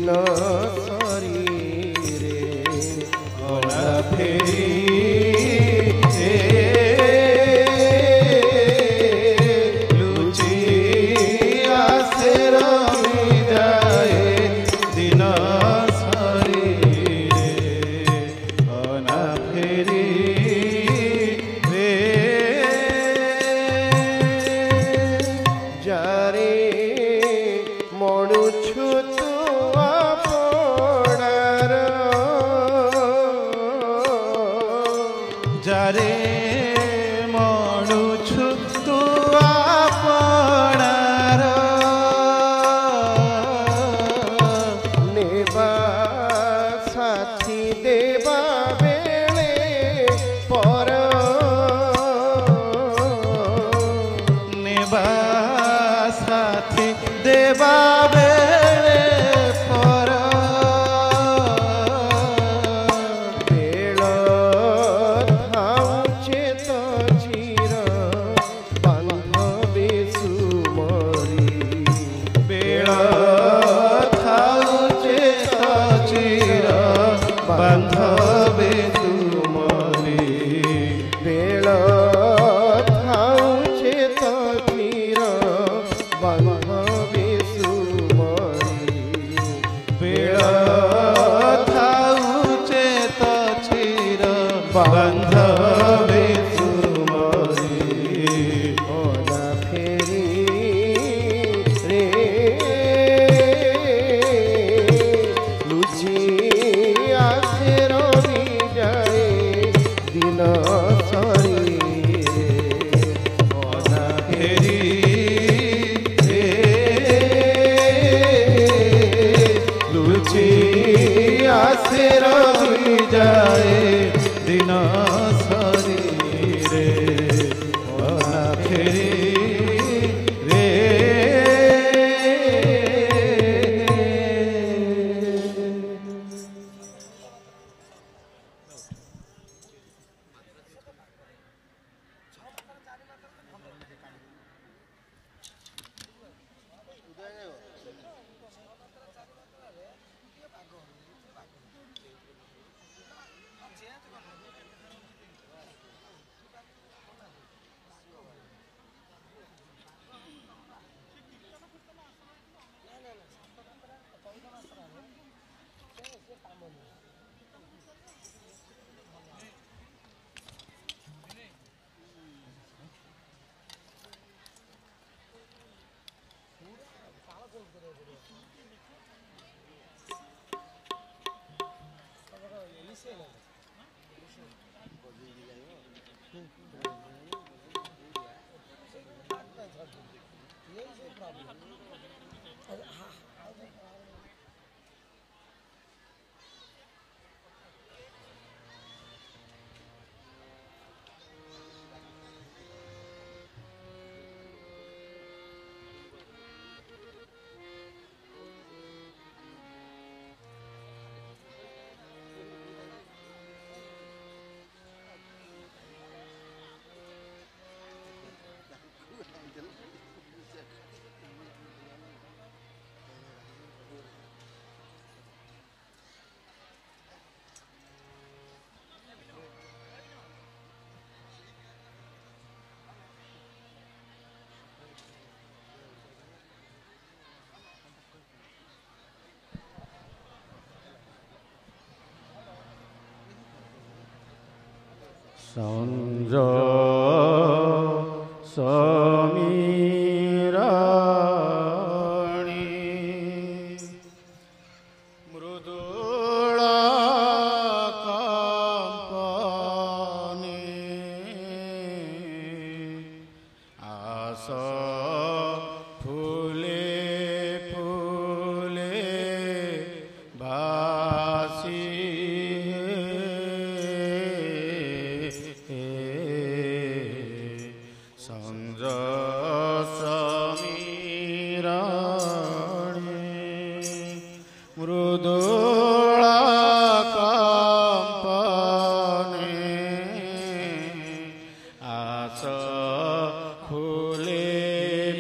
দিন শরীরে অনাথেরি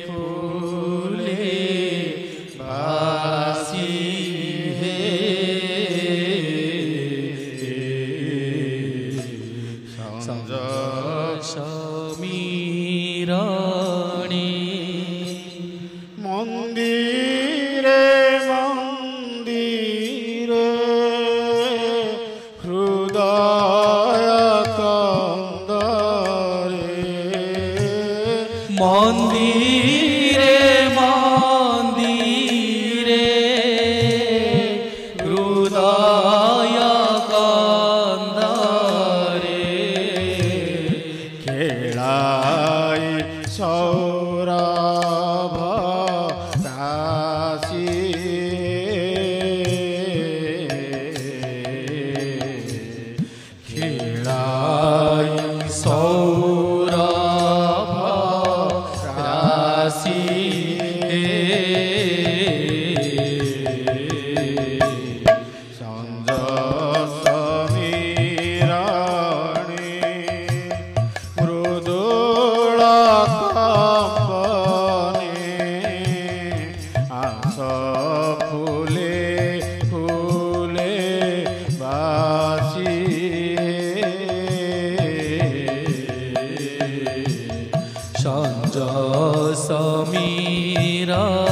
फूले भासी है समीराणे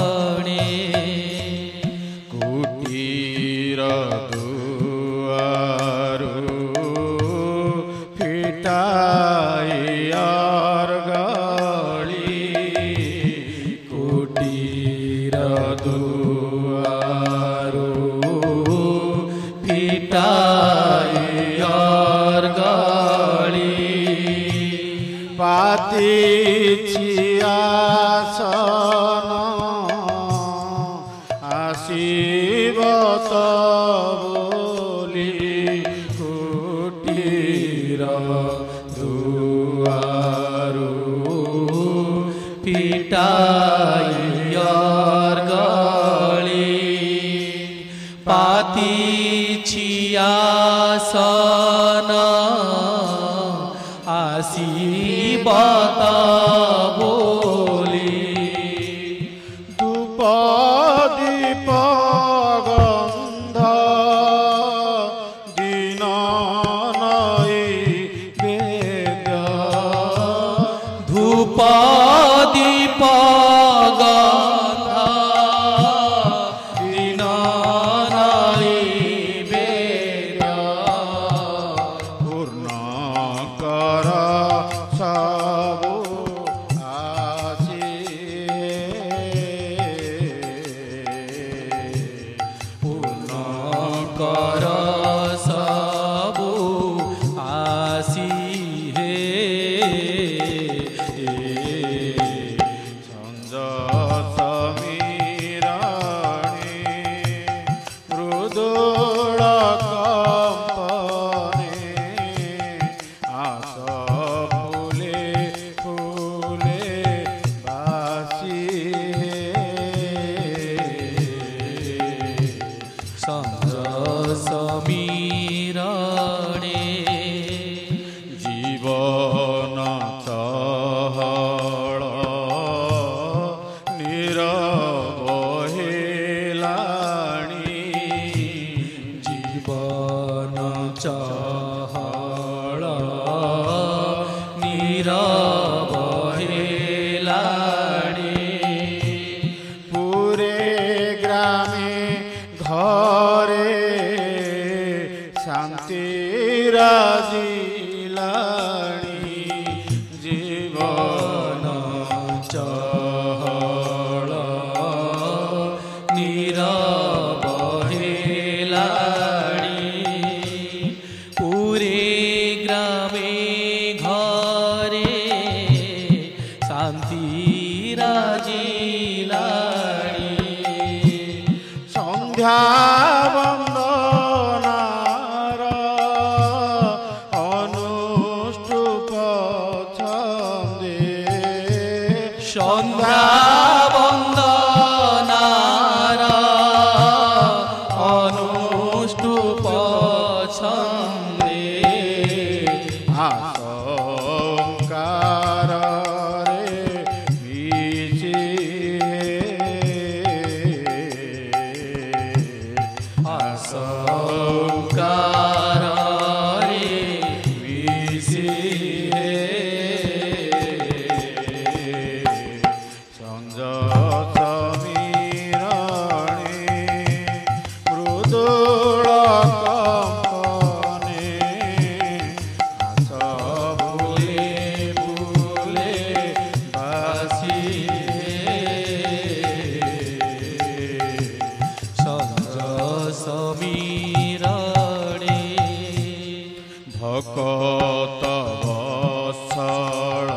ভকত বৎসল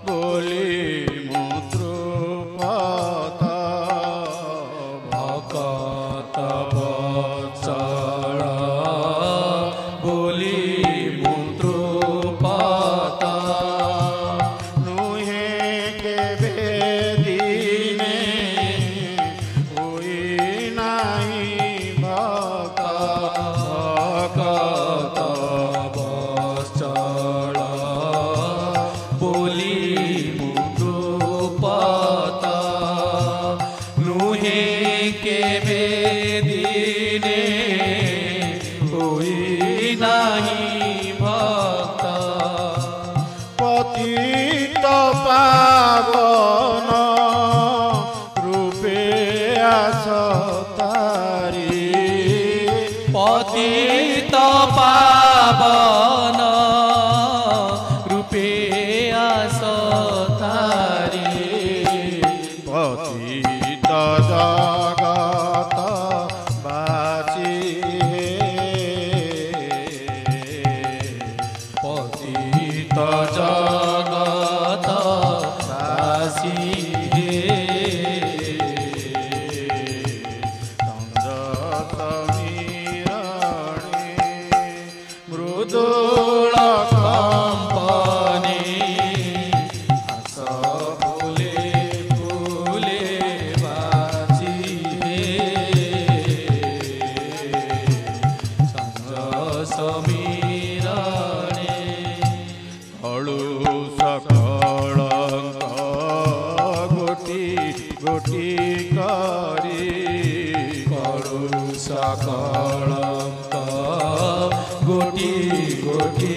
বলি মুদ্রুপত ভকত বৎসল বলি মুদ্রুপত নুহে কেবে দিনে হই নাই ভক্ত ভকত বৎসল বলি মুদ্রুপত নুহে কেবে দিনে হই নাহি ভক্ত পতিত পাবন রূপে আসতারি পতিত পাবন রূপে আসতারি পতিত জগত বাসী পতিত জগত বাসী মৃদুল কম্পনে আস ফুলে ফুলে বাজি সমীরণে হলু সকলঙ্ক গোটি গোটি করি করু সকলঙ্ক গোটি গোটি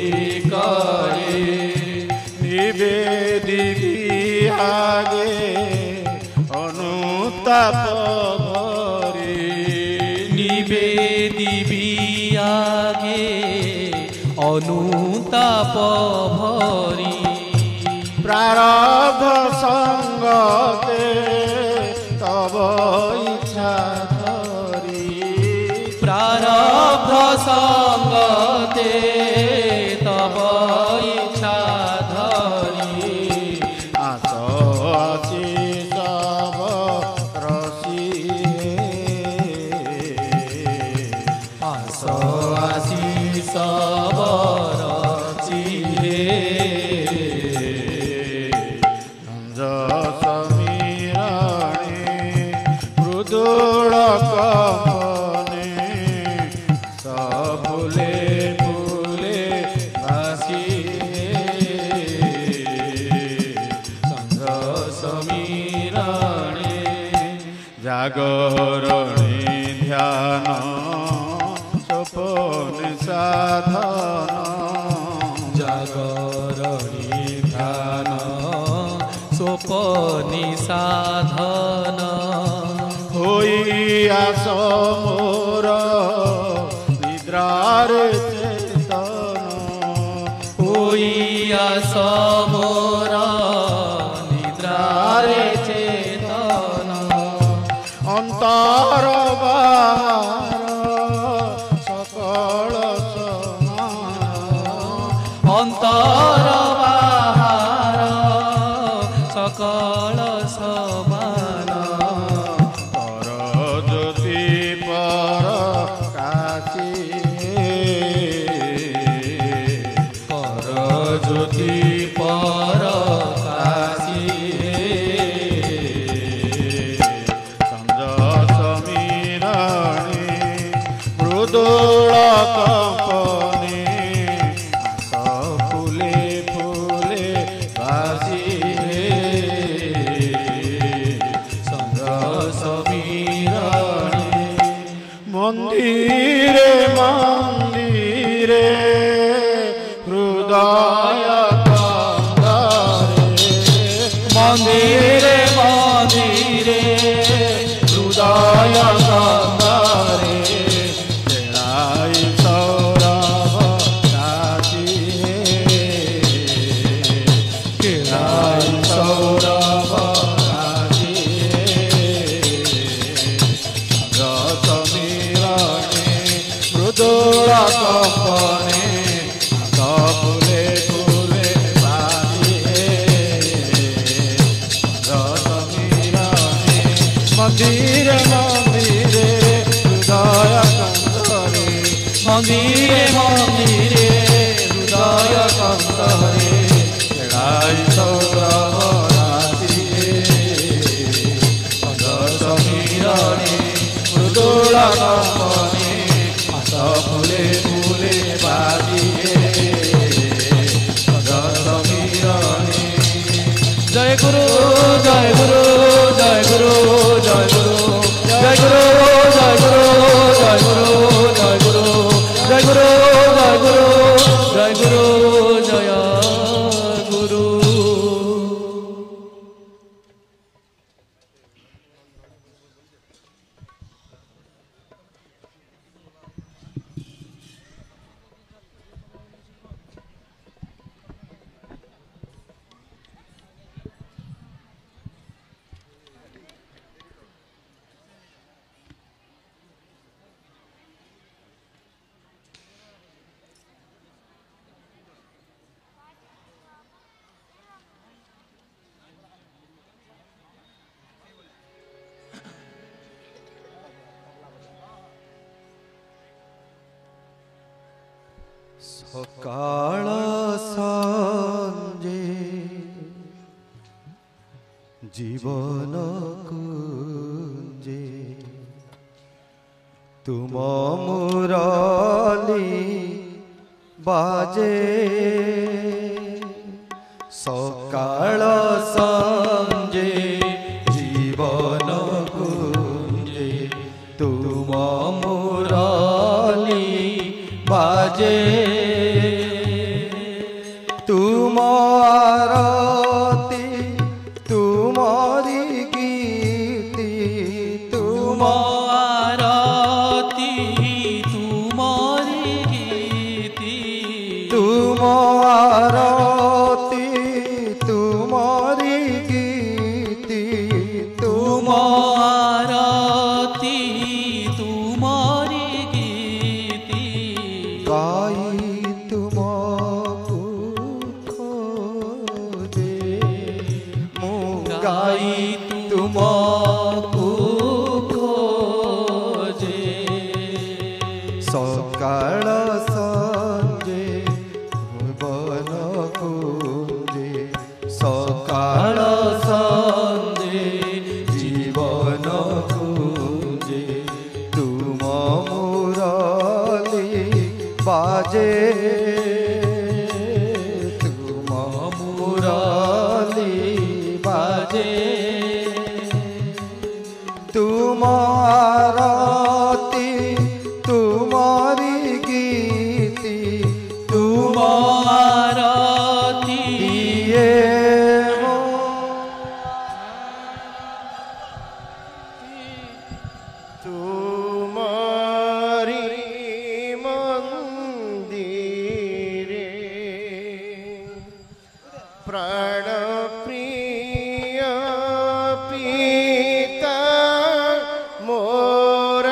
করে নিবেদিবি আগে অনুতাপ ভরি নিবেদিবি আগে অনুতাপ ভরি প্রারব্ধ সঙ্গতে তব ইচ্ছা ধরি প্রারব্ধ সঙ্গতে তব ইচ্ছা ধরি আস আছি সব রসি আস আসি সবর চিরে সমীরণে মৃদুল কম্পনে ফুলে ফুলে আসি সঙ্গ সমীরণে জাগরণে ধ্যান স্বপন সাধন জাগরণী ধ্যান সোপনি সাধন হইয়া সমোর নিদ্রার চেতন হইয়া সমর নিদ্রারে চেতন অন্তর বাহার সকল সমান অন্তর বাহার সকল সমান পর জ্যোতি পর কাশী পর জ্যোতি পর কাশী সঞ্জ সমীরণে মৃদুল কম্পনে আস ফুলে ফুলে বাসি সঙ্গ সমীরণে মন্দিরে মন্দিরে হৃদয় কাঙ্গারে মন্দিরে মন্দিরে হৃদয় কাঙ্গারে জেলাই সৌরভ কাশী কেলাই সৌরভ কাশী সমীরণে মৃদুলা কম্পনে ফুলে ফুলে বাজিয়ে রতমিরণে মন্দিরে মন্দিরে হৃদয় কন্দরে মন্দিরে মন্দিরে হৃদয় কন্দরে কেড়াই সৌরভ রাশিয়ে রতমিরণে মৃদুলা কম্পনে ফুলে ফুলে বাজিয়ে রতমিরণে জয় গুরু জয় গুরু জয় গুরু জয় গুরু জয় গুরু জয় গুরু জয় গুরু জয় গুরু জয় গুরু জয় গুরু জয় গুরু জয় গুরু। সকাল সঞ্জে জীবন কুঞ্জে তুম মুরলি বাজে সকাল সঞ্জে জীবন কুঞ্জে তুম মুরলি বাজে তুম আরতি তুমরি গীতি তুম আরতি তুমরি গীতি তুম আরতি তুমরি গীতি তুম আরতি তুমরি গীতি গাই তুমকু খোজে মু গাই তুমকু খোজে সকাল সঞ্জে ভুবন কুঞ্জে সকাল সঞ্জে জীবন কুঞ্জে তুম মুরলি বাজে তুম মুরলি বাজে তুম আরতি তুমরি গীতি তুম আরতি দিয়ে তুমরি মন্দিরে প্রাণ প্রিয় পিতা মোর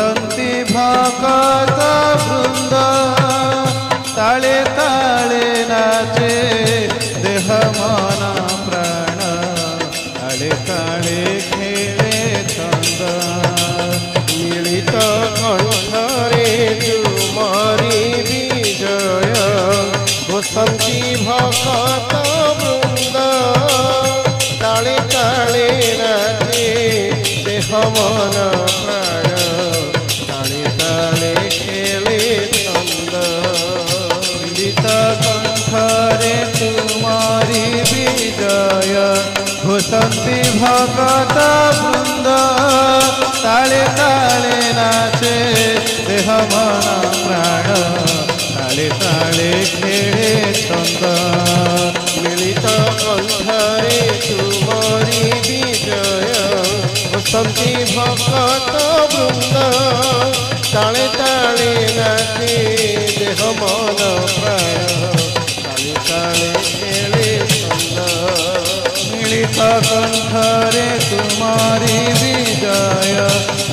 ଘୋଷନ୍ତି ଭଗତ ବୃନ୍ଦ ତାଳେ ତାଳେ ନାଚେ ଦେହ ମନ ପ୍ରାଣ ତାଳେ ତାଳେ ଖେଳେ ଛନ୍ଦ ମିଳିତ କଣ୍ଠରେ ତୁମରି ବିଜୟ ଘୋଷନ୍ତି ଭଗତ ବୃନ୍ଦ ତାଳେ ତାଳେ ନାଚେ ଦେହ ମନ ପ୍ରାଣ ତାଳେ ତାଳେ ଖେଳେ ଛନ୍ଦ ମିଳିତ କଣ୍ଠରେ ତୁମରି ବିଜୟ ଘୋଷନ୍ତି ଭଗତ ବୃନ୍ଦ ତାଳେ ତାଳେ ନାଚେ ଦେହ ମନ ପ୍ରାଣ ତାଳେ ତାଳେ ଖେଳେ ଛନ୍ଦ ମିଳିତ କଣ୍ଠରେ ତୁମରି ବିଜୟ ଘୋଷନ୍ତି ଭଗତ ବୃନ୍ଦ ତାଳେ ତାଳେ ନାଚେ ଦେହ ମନ ପ୍ରାଣ ତାଳେ ତାଳେ ଖେଳେ ଛନ୍ଦ ମିଳିତ କଣ୍ଠରେ ତୁମରି ବିଜୟ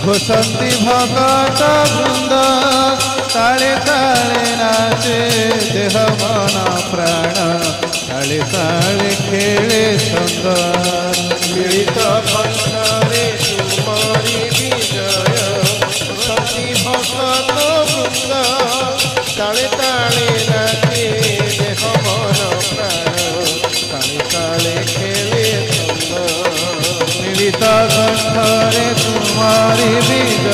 ଘୋଷନ୍ତି ଭଗତ ବୃନ୍ଦ ତାଳେ ତାଳେ ନାଚେ ଦେହ ମନ ପ୍ରାଣ ତାଳେ ତାଳେ ଖେଳେ ଛନ୍ଦ ମିଳିତ କଣ୍ଠରେ ତୁମରି ବିଜୟ ଘୋଷନ୍ତି ଭଗତ ବୃନ୍ଦ ତାଳେ ତାଳେ ନାଚେ ଦେହ ମନ ପ୍ରାଣ ତାଳେ ତାଳେ ଖେଳେ ଛନ୍ଦ ମିଳିତ କଣ୍ଠରେ ତୁମରି ବିଜୟ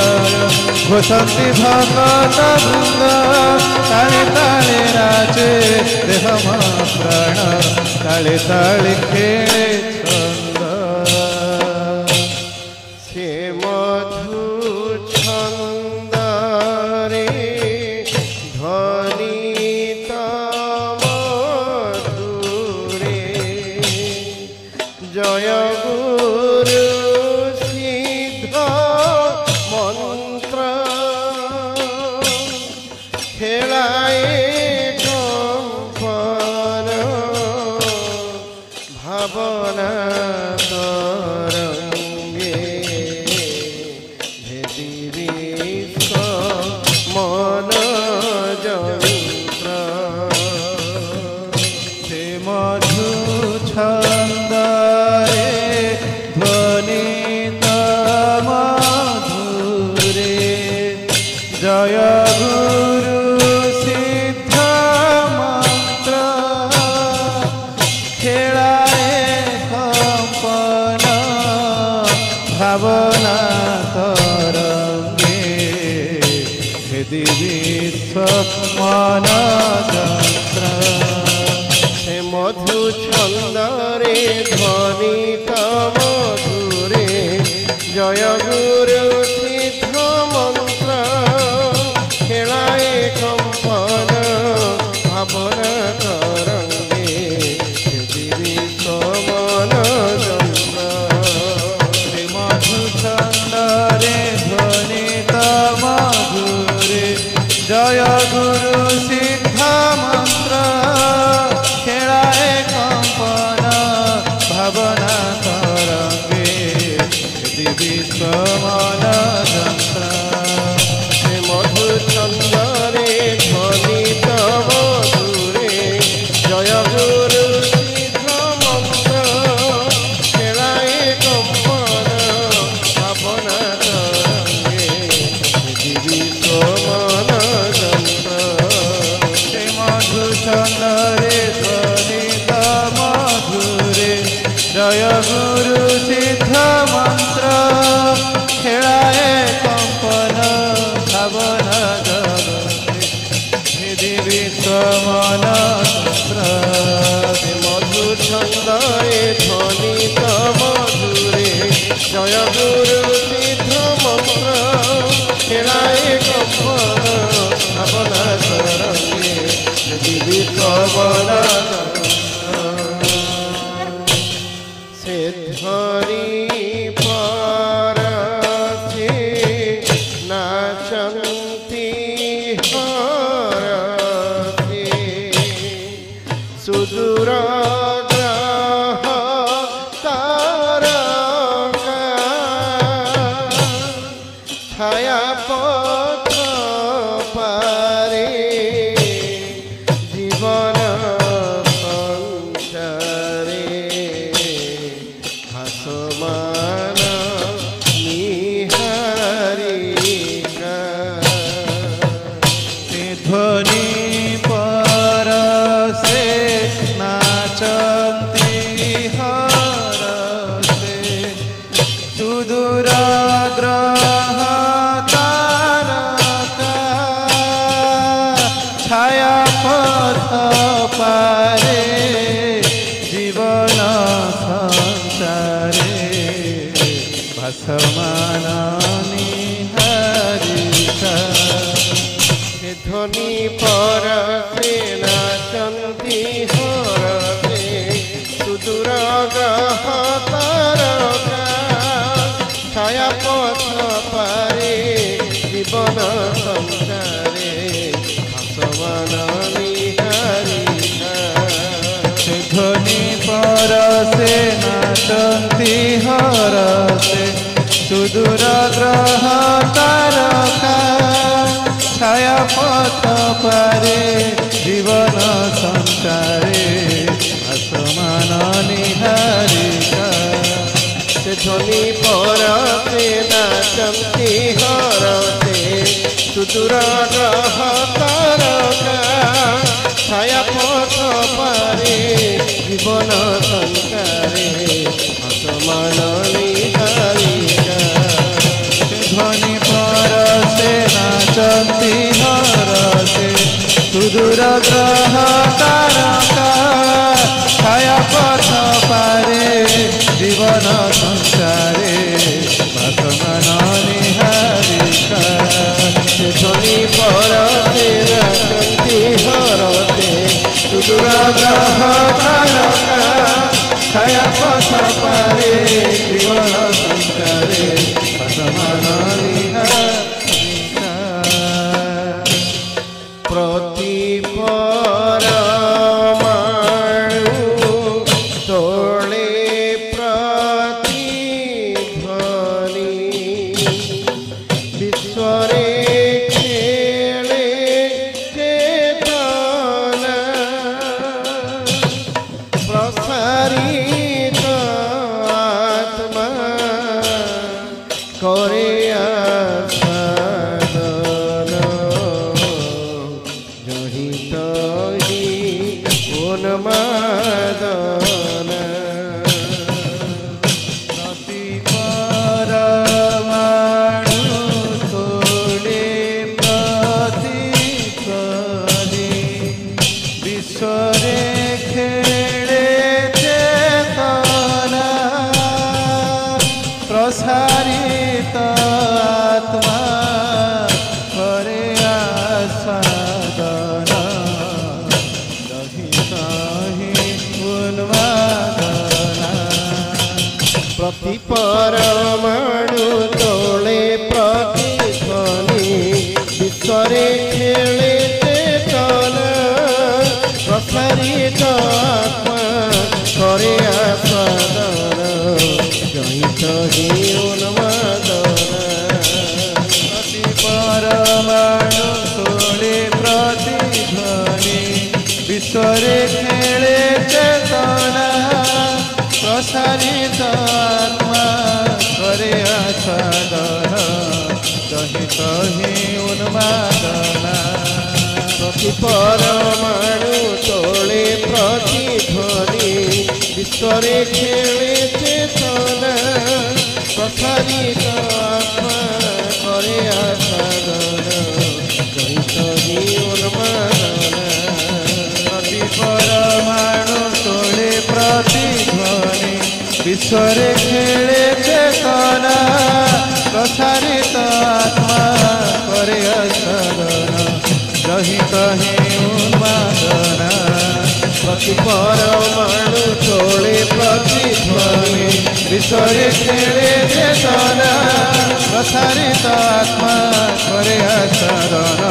ଘୋଷନ୍ତି ଭଗତ ବୃନ୍ଦ ତାଳେ ତାଳେ ନାଚେ ଦେହ ମନ ପ୍ରାଣ ତାଳେ ତାଳେ ଖେଳେ ଛନ୍ଦ ସେ ମଧୁ ଛନ୍ଦରେ ଧ୍ୱନିତ ମଧୁରେ ଜୟ গুরু সিদ্ধ মন্ত্র খেলায় কম্পন ভাবনা তরঙ্গে ভেদি বিশ্ব মন যন্ত্র ସେ ମଧୁ ଛନ୍ଦରେ ଧ୍ୱନିତ ମଧୁରେ ଜୟ ଗୁରୁ ସିଦ୍ଧ ମନ୍ତ୍ର ଖେଳାଏ କମ୍ପନ ଭାବନା ତରଙ୍ଗେ ଭେଦି বিশ্ব মন যন্ত্র সে মধু ছন্দরে ধ্বনিত মধুরে জয় গুরু সিদ্ধ মন্ত্র খেলায় কম্পন ভাবনা তরঙ্গে বিশ্ব মন যন্ত্র শ্রী মধু ছন্দরে ধ্বনিত মধুরে জয় গুরু সিদ্ধ মন্ত্র খেলায় কম্পন ভাবনা তরঙ্গে বিশ্ব মন যন্ত্র সে মধু ছন্দরে ধ্বনিত মধুরে জয় গুরু সিদ্ধ মন্ত্র খেলায় কম্পন ভাবনা তরঙ্গে বিশ্ব মন যন্ত্র শ্রী মধু ছন্দরে ধ্বনিত মধুরে জয় গুরু সিদ্ধ মন্ত্র খেলায় কম্পন ভাবনা জগতে বিশ্ব মন যন্ত্র সে মধু ছন্দরে ধ্বনিত মধুরে জয় গুরু সিদ্ধ মন্ত্র খেলায় কম্পন ভাবনা তরঙ্গে বিশ্ব মন সে ধরি পরছে নাচন্তি হরছে সুদূর গ্রহ তারকা ছায়া পথ পারে জীবন সঞ্চারে ভাসমান নিহারিকা ধ্বনি পরশে নাচন্তি হরসে সুদূর গ্রহ তারকা ছায়া পথ পারে জীবন সংসারে ভাসমান নিহারিকা ধ্বনি পরশে নাচন্তি হরসে সুদূর গ্রহ তারকা ছায়া পথ পারে জীবন সংসারে ভাসমান নিহারিকা ধ্বনি পরশে নাচন্তি হরসে সুদূর গ্রহ তারকা ছায়া পথ পারে জীবন সংসারে আসমান নিহারিকা ধ্বনি পরশে নাচন্তি হরসে সুদূর গ্রহ তারকা ছায়া পথ পারে জীবন সংসারে আসমান নিহারিকা ধ্বনি পরশে নাচন্তি হরসে সুদূর গ্রহ তারকা ছায়া পথ পারে জীবন সংসারে ভাসমান নিহারিকা ধ্বনি পরশে নাচন্তি হরসে সুদূর গ্রহ তারকা ছায়া পথ পারে জীবন সংসারে ভাসমান নিহারিকা প্রতি পরমাণু তোলে প্রতিধ্বনি বিশ্বরে খেলে চেতনা প্রসারিত আত্মা করে আস্বাদন জহিত হি উন্মাদন প্রতি পরমাণু তোলে প্রতিধ্বনি বিশ্বরে খেলে চেতনা প্রসারিত আত্মা করে আস্বাদন রহিত হি উন্মাদনা প্রতি পরমাণু তোলে প্রতিধ্বনি বিশ্বরে খেলে চেতনা প্রসারিত আত্মা করে আস্বাদন জহিত হি উন্মাদনা প্রতি পরমাণু তোলে প্রতিধ্বনি বিশ্বরে খেলে চেতনা প্রসারিত আত্মা করে আস্বাদন দহিত হি উন্মাদনা প্রতি পরমাণু তোলে প্রতিধ্বনি বিশ্বরে খেলে চেতনা প্রসারিত আত্মা করে আস্বাদন জহিত হি উন্মাদনা প্রতি পরমাণু তোলে প্রতিধ্বনি বিশ্বরে খেলে চেতনা প্রসারিত আত্মা করে আস্বাদন রহিত হি উন্মাদনা প্রতি পরমাণু তোলে প্রতিধ্বনি বিশ্বরে খেলে চেতনা প্রসারিত আত্মা করে আস্বাদন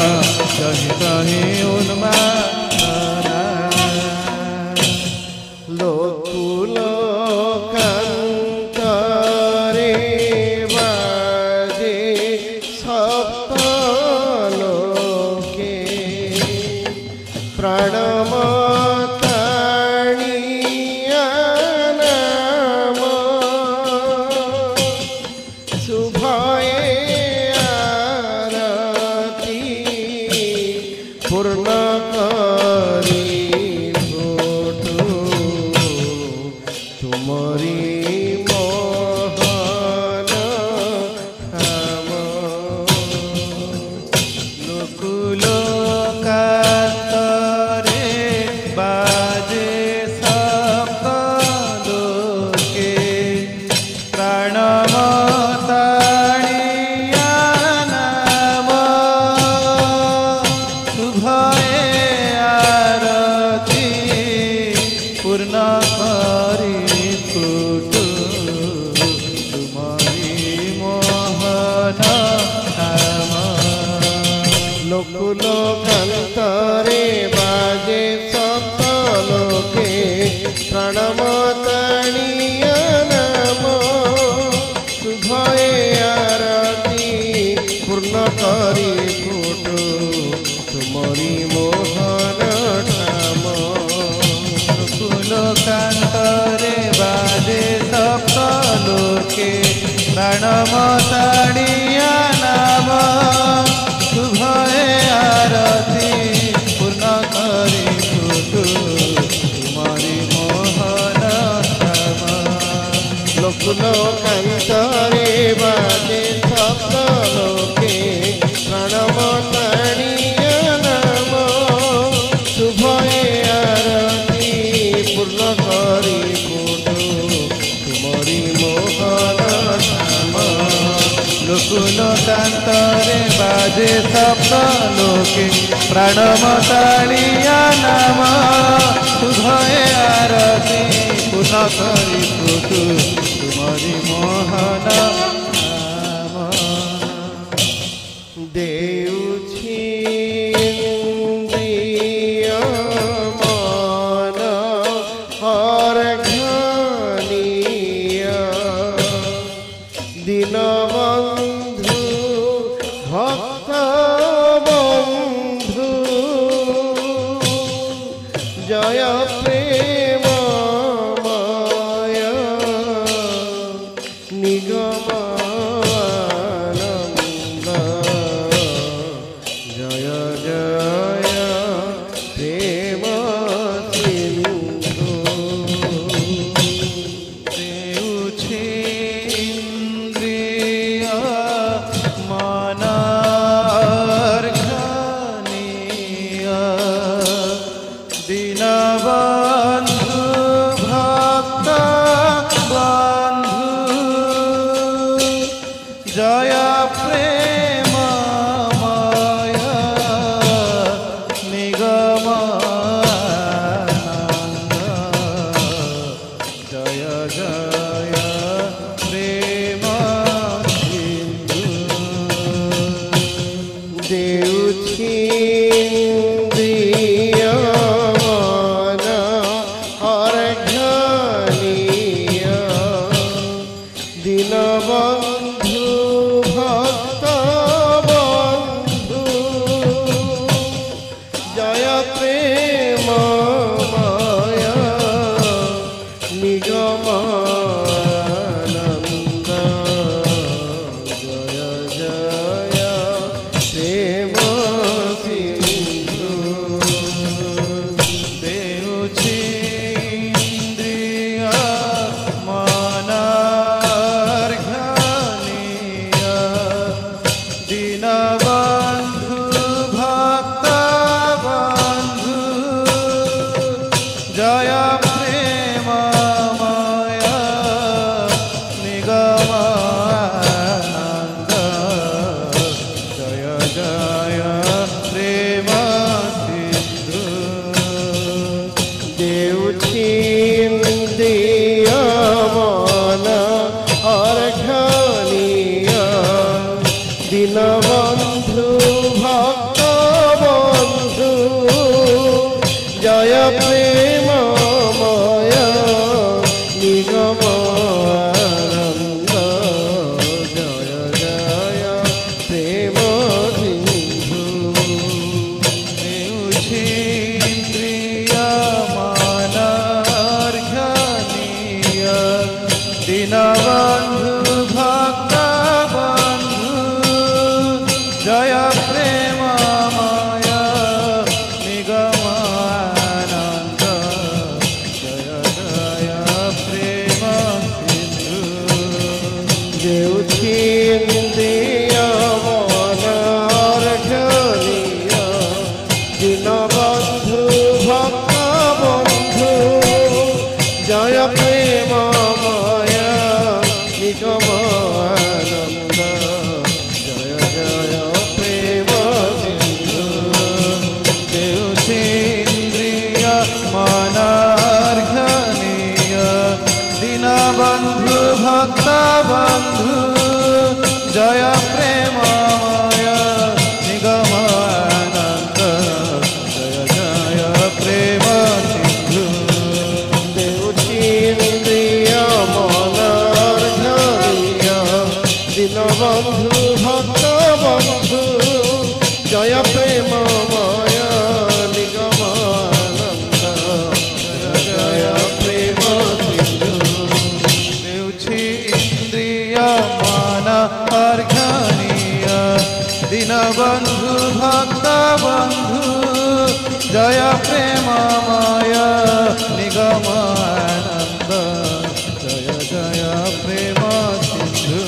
রহিত হি উন্মাদনা লোকুল কান্তরে বাজে শুভয়ে আরতি পূর্ণ করি ফুটু তুমরি মোহন ধাম কুলকান্তরে বাজে সপ্ত লোকে প্রাণমতাড়িয়া নাম শুভয়ে আরতি পূর্ণ করি ফুটু তুমরি মোহন ধাম লোকুলোকান্তরে বাজে সপ্ত লোকে প্রাণমতাড়িয়া নাম শুভয়ে আরতি পূর্ণ করি ফুটু তুমরি মোহন ধাম লোকুলোকান্তরে বাজে সপ্ত লোকে প্রাণমতাড়িয়া নাম শুভয়ে আরতি পূর্ণ করি ফুটু তুমরি মোহন নাম দেউছি ইন্দ্রিয় মন অর্ঘ্যনীয় দীনবন্ধু ভক্ত বন্ধু জয় প্রেমময় নিগমানন্দ জয় জয় প্রেম সিন্ধু দেউছি ইন্দ্রিয় মন অর্ঘ্যনীয় দীনবন্ধু ভক্ত বন্ধু জয় প্রেমময় নিগমানন্দ জয় জয় প্রেম সিন্ধু দেউছি ইন্দ্রিয় মন অর্ঘ্যনীয় দীনবন্ধু ভক্ত বন্ধু জয় প্রেমময় নিগমানন্দ জয় জয় প্রেম সিন্ধু দেউছি ইন্দ্রিয় মন অর্ঘ্যনীয় দীনবন্ধু ভক্ত বন্ধু জয় প্রেমময় নিগমানন্দ জয় জয় প্রেম সিন্ধু দেউছি ইন্দ্রিয় মন অর্ঘ্যনীয় দীনবন্ধু ভক্ত বন্ধু জয় প্রেমময় নিগমানন্দ জয় জয় প্রেম সিন্ধু দেউছি ইন্দ্রিয় মন অর্ঘ্যনীয় দীনবন্ধু ভক্ত বন্ধু জয় প্রেমময় নিগমানন্দ জয় জয় প্রেম সিন্ধু দেউছি ইন্দ্রিয় মন অর্ঘ্যনীয় দীনবন্ধু ভক্ত বন্ধু জয় প্রেমময় নিগমানন্দ জয় জয় প্রেম সিন্ধু দেউছি ইন্দ্রিয় মন অর্ঘ্যনীয় দীনবন্ধু ভক্ত বন্ধু জয় প্রেমময় নিগমানন্দ জয় জয় প্রেম সিন্ধু দেউছি ইন্দ্রিয় মন অর্ঘ্যনীয় বন্ধু ভক্ত বন্ধু জয় প্রেমময় নিগমানন্দ জয় প্রেম সিন্ধু দেউছি ইন্দ্রিয় মান অর্ঘনীয় দীনবন্ধু ভক্ত বন্ধু জয় প্রেমময় নিগমানন্দ জয় জয় প্রেম সিন্ধু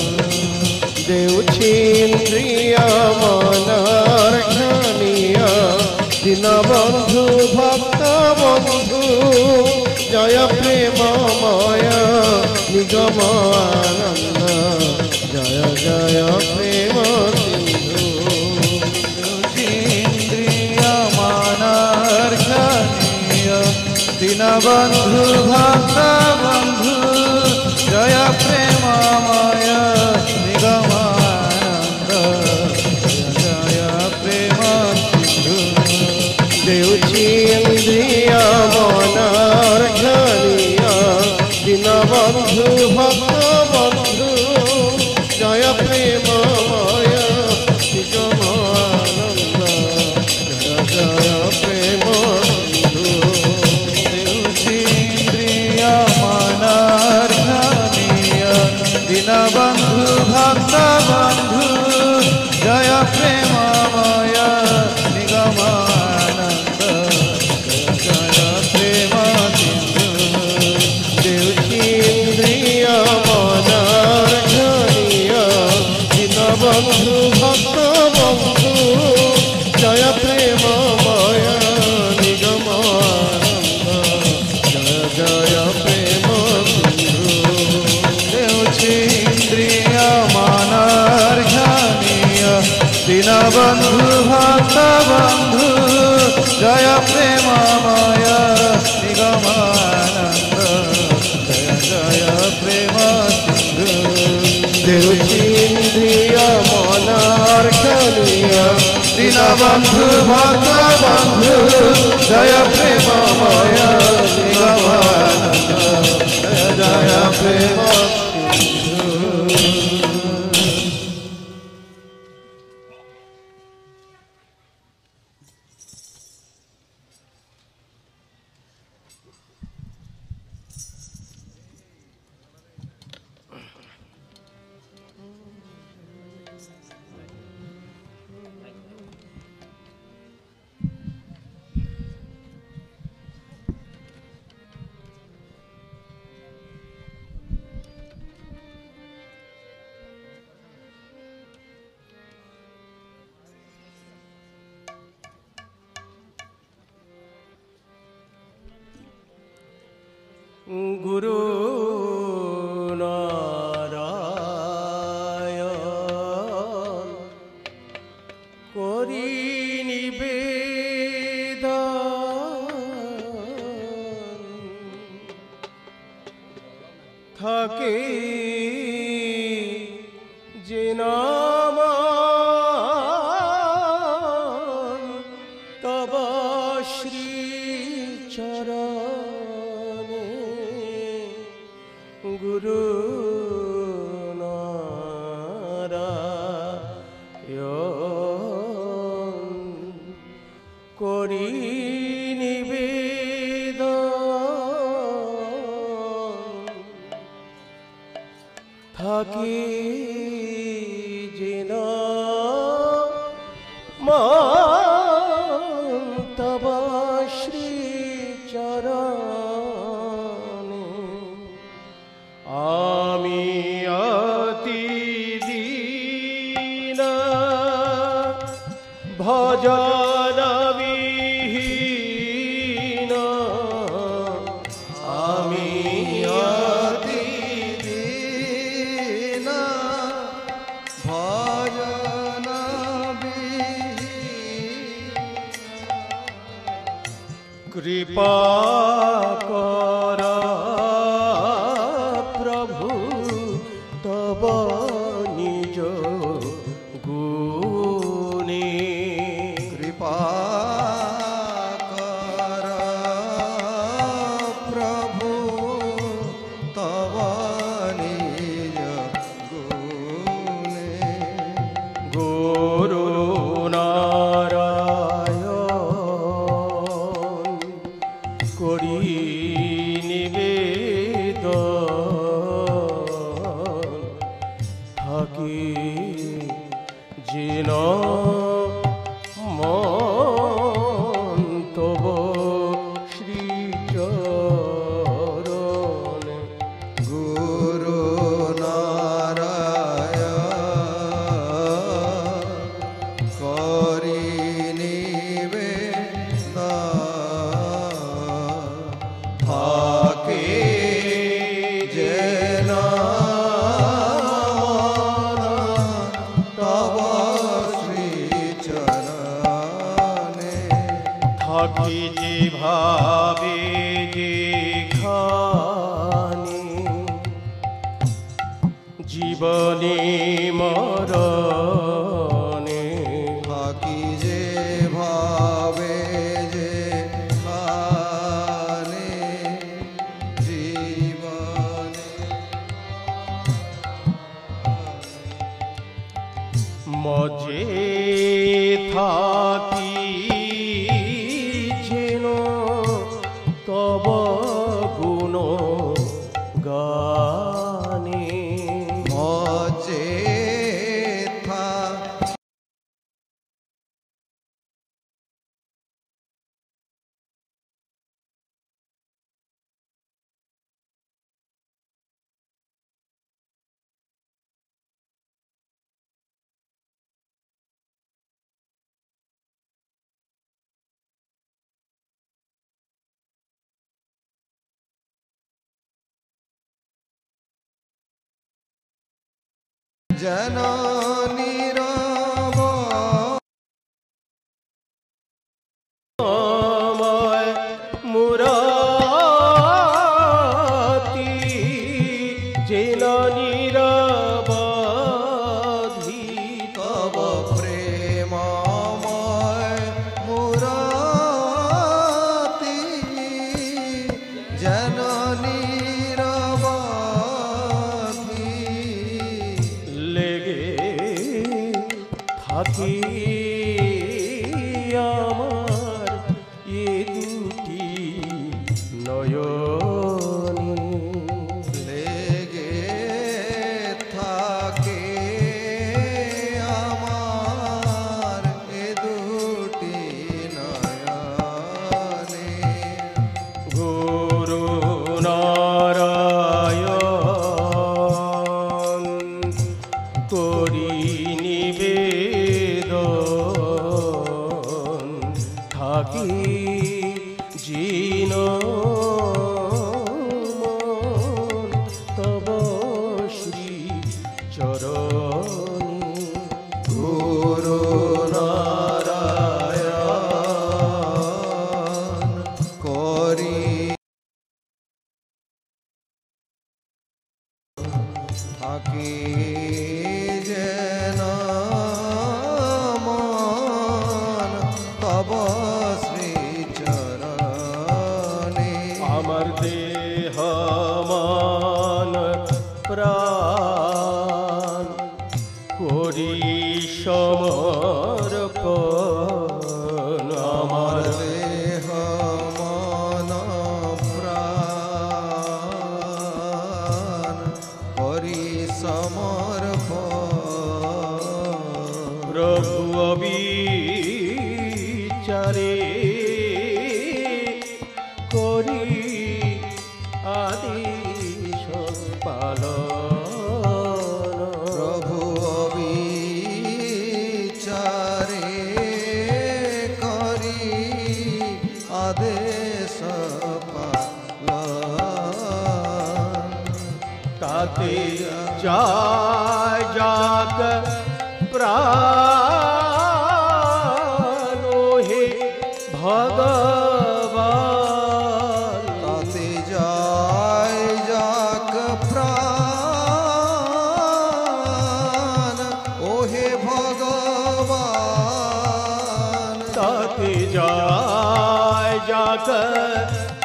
দেউছি ইন্দ্রিয় মনার্ঘনীয় দীনবন্ধু ভক্ত বন্ধু জয় প্রেমময় নিগমানন্দ জয় জয় প্রেম সিন্ধু ইন্দ্রিয় মানার্ঘনীয় দীনবন্ধু ভক্ত বন্ধু জয় প্রেমময় নিগমানন্দ জয় প্রেম সিন্ধু দেউছি ইন্দ্রিয় মনার্ঘনীয় দীনবন্ধু ভক্ত বন্ধু জয় প্রেমময় নিগমানন্দ জয় জয় প্রেম সিন্ধু দেউছি ইন্দ্রিয় মানার্ঘনীয় দীনবন্ধু ভক্ত বন্ধু জয় প্রেমময় নিগমানন্দ জয় প্রেম সিন্ধু দেউছি ইন্দ্রিয় মনার্ঘনীয় দীনবন্ধু ভক্ত বন্ধু জয় প্রেমময় নিগমানন্দ জয় জয় প্রেম সিন্ধু দেউছি ইন্দ্রিয় মানার্ঘনীয় দীনবন্ধু ভক্ত বন্ধু জয় প্রেমময় নিগমানন্দ জয় জয় প্রেম সিন্ধু দেউছি ইন্দ্রিয় মনার্ঘনীয় দীনবন্ধু ভক্ত বন্ধু জয় প্রেমময় নিগমানন্দ জয় জয় প্রেম গুরু নারায়ণ করি নিবেদন থাকে যে নাম তব শ্রী চরণে গুরু নারায়ণ করি নিবেদন থাকি যে নাম তব শ্রী চরণে আমি অতি দীন ভজন বিহীন আমি অতি দীন ভজন কৃপা কর প্রভু তব নিজ গুণে কৃপা কর প্রভু তব নিজ গুণে যেন মন তব শ্রীচরণে গুরু নারায়ণ করি নিবেদন থাকে যেন তব শ্রীচরণে থাকি যেভাবে যেখানে জীবনে মরণে থাকি যে ভাবে যে খানে জীবনে মজে থাকি যেন তব গুণ গানে মজে থা যেন নীরব আমায় মুরাতি যেন নিরবধি তব প্রেমময় মুরাতি যেন নীরবধি লেগে থাকি আমার এ দুটি নয়নে লেগে থাকে আমার এ দুটি নয়নে গুরু নারায়ণ করি নিবেদন থাকি জিন তব শ্রী চরণে গুরু নারায়ণ করি থাকি যেন মন তব শ্রীচরণে আমার দেহ মান প্রাণ করি সমর্পণ আমার দেহ মন প্রাণ করি সমর্পণ প্রভু অবিচারে করি আদেশ পালন প্রভু বিচারে করি আদেশ পালন তাতে যায় যাক প্রাণ হে ভগবান তাতে যায় যাক প্রাণ ওহে ভগবান তাতে যায় যাক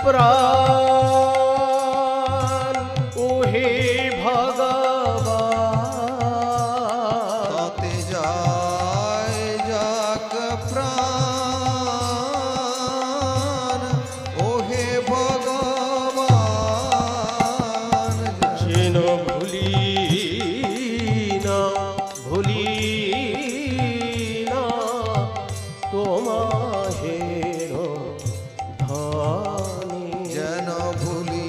প্রাণ ওহে ভগবান তাতে যায় যাক প্রাণ ওহে ভগবান যেন ভুলি না ভুলি না তোমাহের ধ্বনি যেন ভুলি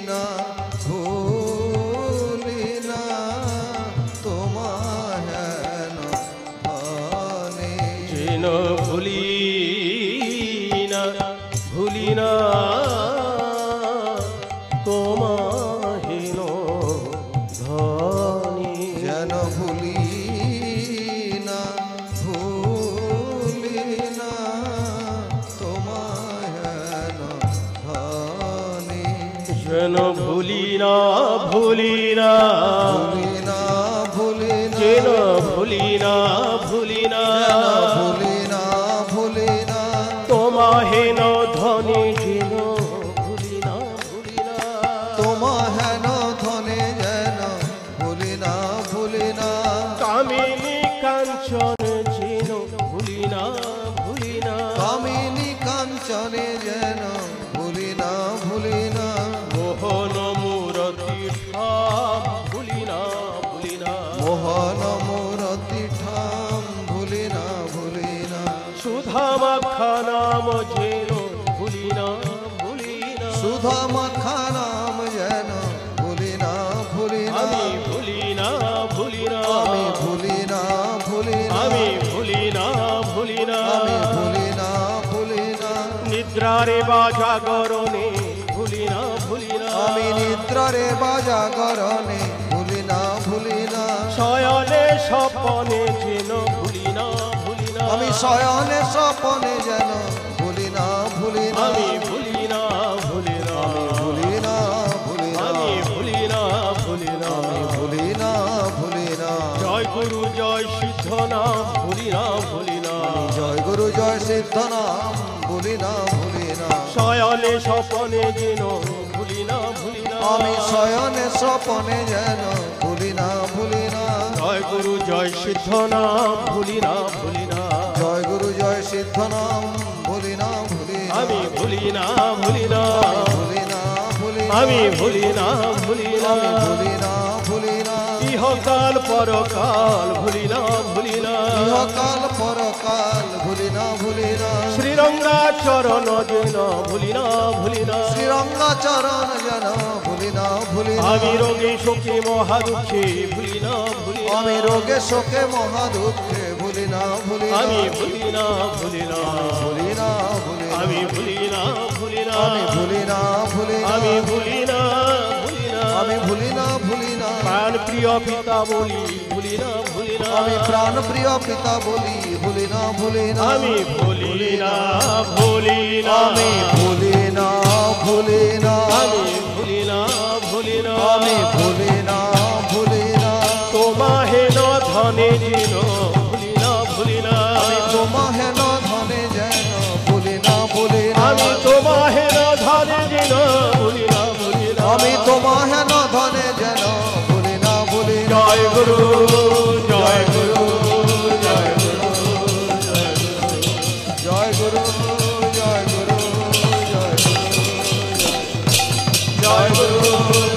না ভুলি না তোমার হেন ধ্বনি যেন ভুলি না ভুলি না তোমাহের ধ্বনি যেন ভুলি না ভুলি না তোমার হেন ধ্বনি যেন ভুলি না ভুলি না ভুলি না ভুলি না যেন ভুলি না ভুলি না ভুলি না ভুলি না তোমাহেন ধ্বনি যেন ভুলি না ভুলি না তোমার হেন ধনে যেন ভুলি না ভুলি না কামিনী কাঞ্চন যেন ভুলি না ভুলি না কামিনী কাঞ্চনে যেন ভুলি না ভুলি না মোহন মূরতি ঠাম ভুলি না ভুলি না মোহন মূরতি ঠাম ভুলি না ভুলি না সুধা মাখা নাম যেন ভুলি না ভুলি না সুধা মাখা নাম যেন ভুলি না ভুলি না আমি ভুলি না ভুলি না আমি ভুলি না ভুলি না আমি ভুলি না ভুলি না আমি ভুলি না ভুলি না নিদ্রারে বা জাগরণে ভুলি না ভুলি না আমি নিদ্রারে বাজা গরণে ভুলি না ভুলি না শয়নে স্বপনে যেন ভুলি না ভুলি না আমি শয়নে স্বপনে যেন ভুলি না ভুলি না আমি ভুলি না ভুলি না ভুলি না ভুলি না আমি ভুলি না ভুলি না আমি ভুলি না ভুলি না জয় গুরু জয় সিদ্ধ নাম ভুলি না ভুলি না জয় গুরু জয় সিদ্ধ নাম ভুলি না ভুলি না শয়নে স্বপনে যেন ভুলি না ভুলি না আমি শয়নে স্বপনে যেন ভুলি না ভুলি না জয় গুরু জয় সিদ্ধ নাম ভুলি না ভুলি না জয় গুরু জয় সিদ্ধ নাম ভুলি না ভুলি না আমি ভুলি না ভুলি না ভুলি না ভুলি না আমি ভুলি না ভুলি না আমি ভুলি না ভুলি না ইহকাল পরকাল ভুলি না ভুলি না ইহকাল পরকাল ভুলি না ভুলি না শ্রীরঙ্গা চরণ যেন ভুলি না ভুলি না শ্রীরঙ্গা চরণ যেন ভুলি না ভুলি না আমি রোগে শোকে মহা দুঃখে ভুলি না ভুলি না আমি রোগে শোকে মহা দুঃখে ভুলি না ভুলি না আমি ভুলি না ভুলি না ভুলি না ভুলি না আমি ভুলি না ভুলি না আমি ভুলি না ভুলি না আমি ভুলি না ভুলি না আমি ভুলি না ভুলি না প্রাণ প্রিয় পিতা বলি ভুলি না ভুলি না আমি প্রাণ প্রিয় পিতা বলি ভুলি না ভুলি না আমি ভুলি না ভুলি না আমি ভুলি না ভুলি না আমি ভুলি না ভুলি না আমি ভুলি না ভুলি না তোমাহেন ধনে যেন ভুলি না ভুলি না আমি তোমা হেন ধনে যেন ভুলি না ভুলি না আমি তোমাহেন ধনে যেন ভুলি না ভুলি না আমি তোমা হেন ধনে যেন ভুলি না ভুলি না জয় গুরু জয় গুরু জয় গুরু জয় গুরু জয় গুরু জয় গুরু জয় গুরু জয় জয় গুরু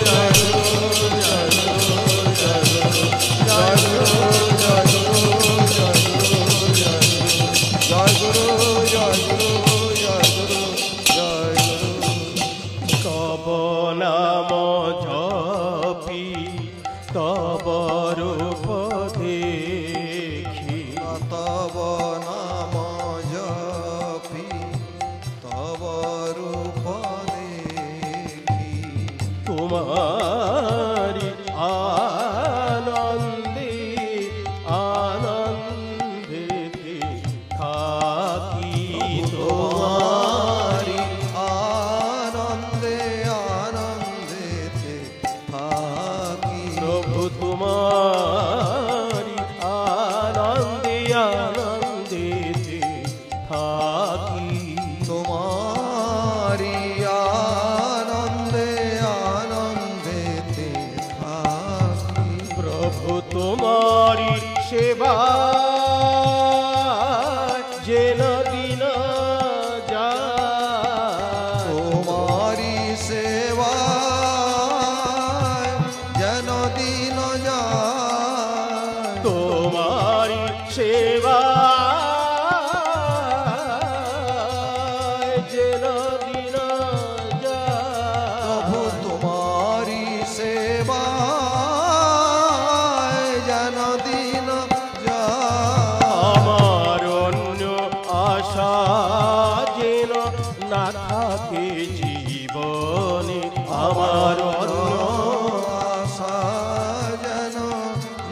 জয় গুরু জয় গুরু জয় গুরু জয় গুরু জয় গুরু তব নাম জপি তব রূপ দেখি তব নাম জপি তব রূপ দেখি তোমারি আনন্দে আনন্দে থাকি তোমারি আনন্দে আনন্দেতে থাকি প্রভু তোমারি আনন্দে আনন্দে থাকি তোমারি আনন্দে আনন্দেতে থাকি প্রভু তোমারি সেবা যেন দিন যায় তোমারি সেবা যেন দিন যায় তোমারি সেবা যেন দিন যায়। প্রভু তোমারি সেবা যেন দিন যায়। আমার অন্য আশা যেন না থাকে জীবনে, আমার অন্য আশা যেন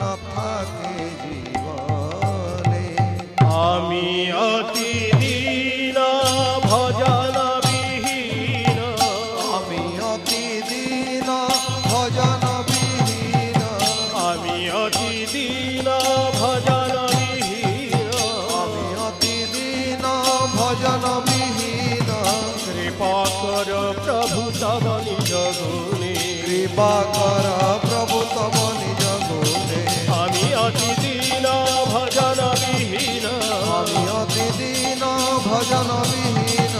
না থাকে জীবনে। আমি অতি দীন ভজন বিহীন, আমি অতি দীন ভজন বিহীন। আমি অতি দীন ভজন বিহীন, আমি অতি দীন ভজন বিহীন। কৃপা কর প্রভু তব নিজ গুণে, কৃপা কর প্রভু তব নিজ গুণে। আমি অতি দীন ভজন বিহীন, আমি অতি দীন ভজন বিহীন।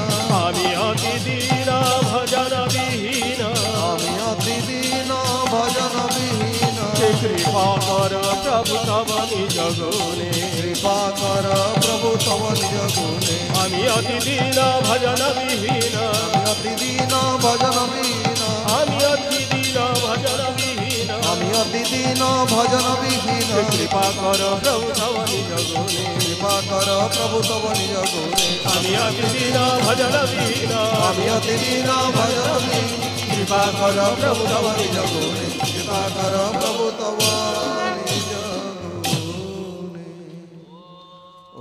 আমি অতি দীন ভজন বিহীন, আমি অতি দীন ভজন বিহীন। কৃপা কর প্রভু তব নিজ গুণে, কৃপা কর প্রভু তব নিজ গুণে। আমি অতি দীন ভজন বিহীন, আমি অতি দীন ভজন বিহীন। আমি অতি দীন ভজন বিহীন, আমি অতি দীন ভজন বিহীন। কৃপা কর প্রভু তব নিজ গুণে, কৃপা কর প্রভু তব নিজ গুণে। আমি অতি দীন ভজন বিহীন, আমি অতি দীন ভজন বিহীন। কৃপা কর প্রভু তব নিজ গুণে। কৃপা কর প্রভু তব নিজ গুণে। ও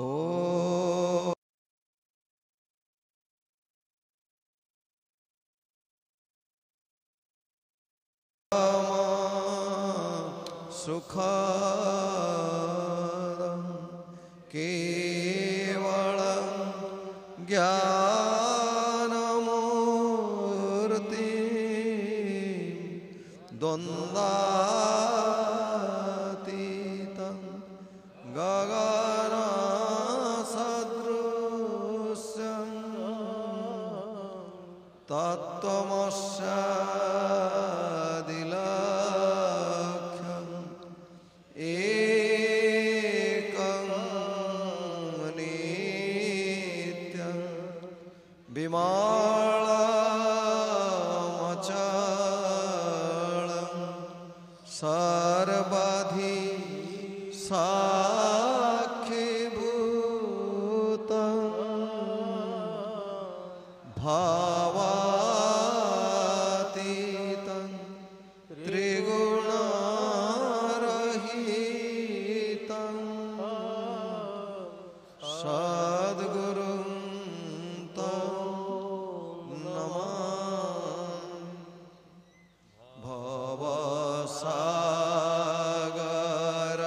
सुखदं केवलं ज्ञानमूर्ति द्वन्द्वातीतं गगनसदृशं तत्त्वमस्यादिलक्ष्यम् एकं नित्यं विमलमचलं सर्वधि साक्षीभूतं भावातीतं त्रिगुणरहितं सद्गुरुं तं नमामि। भवसागर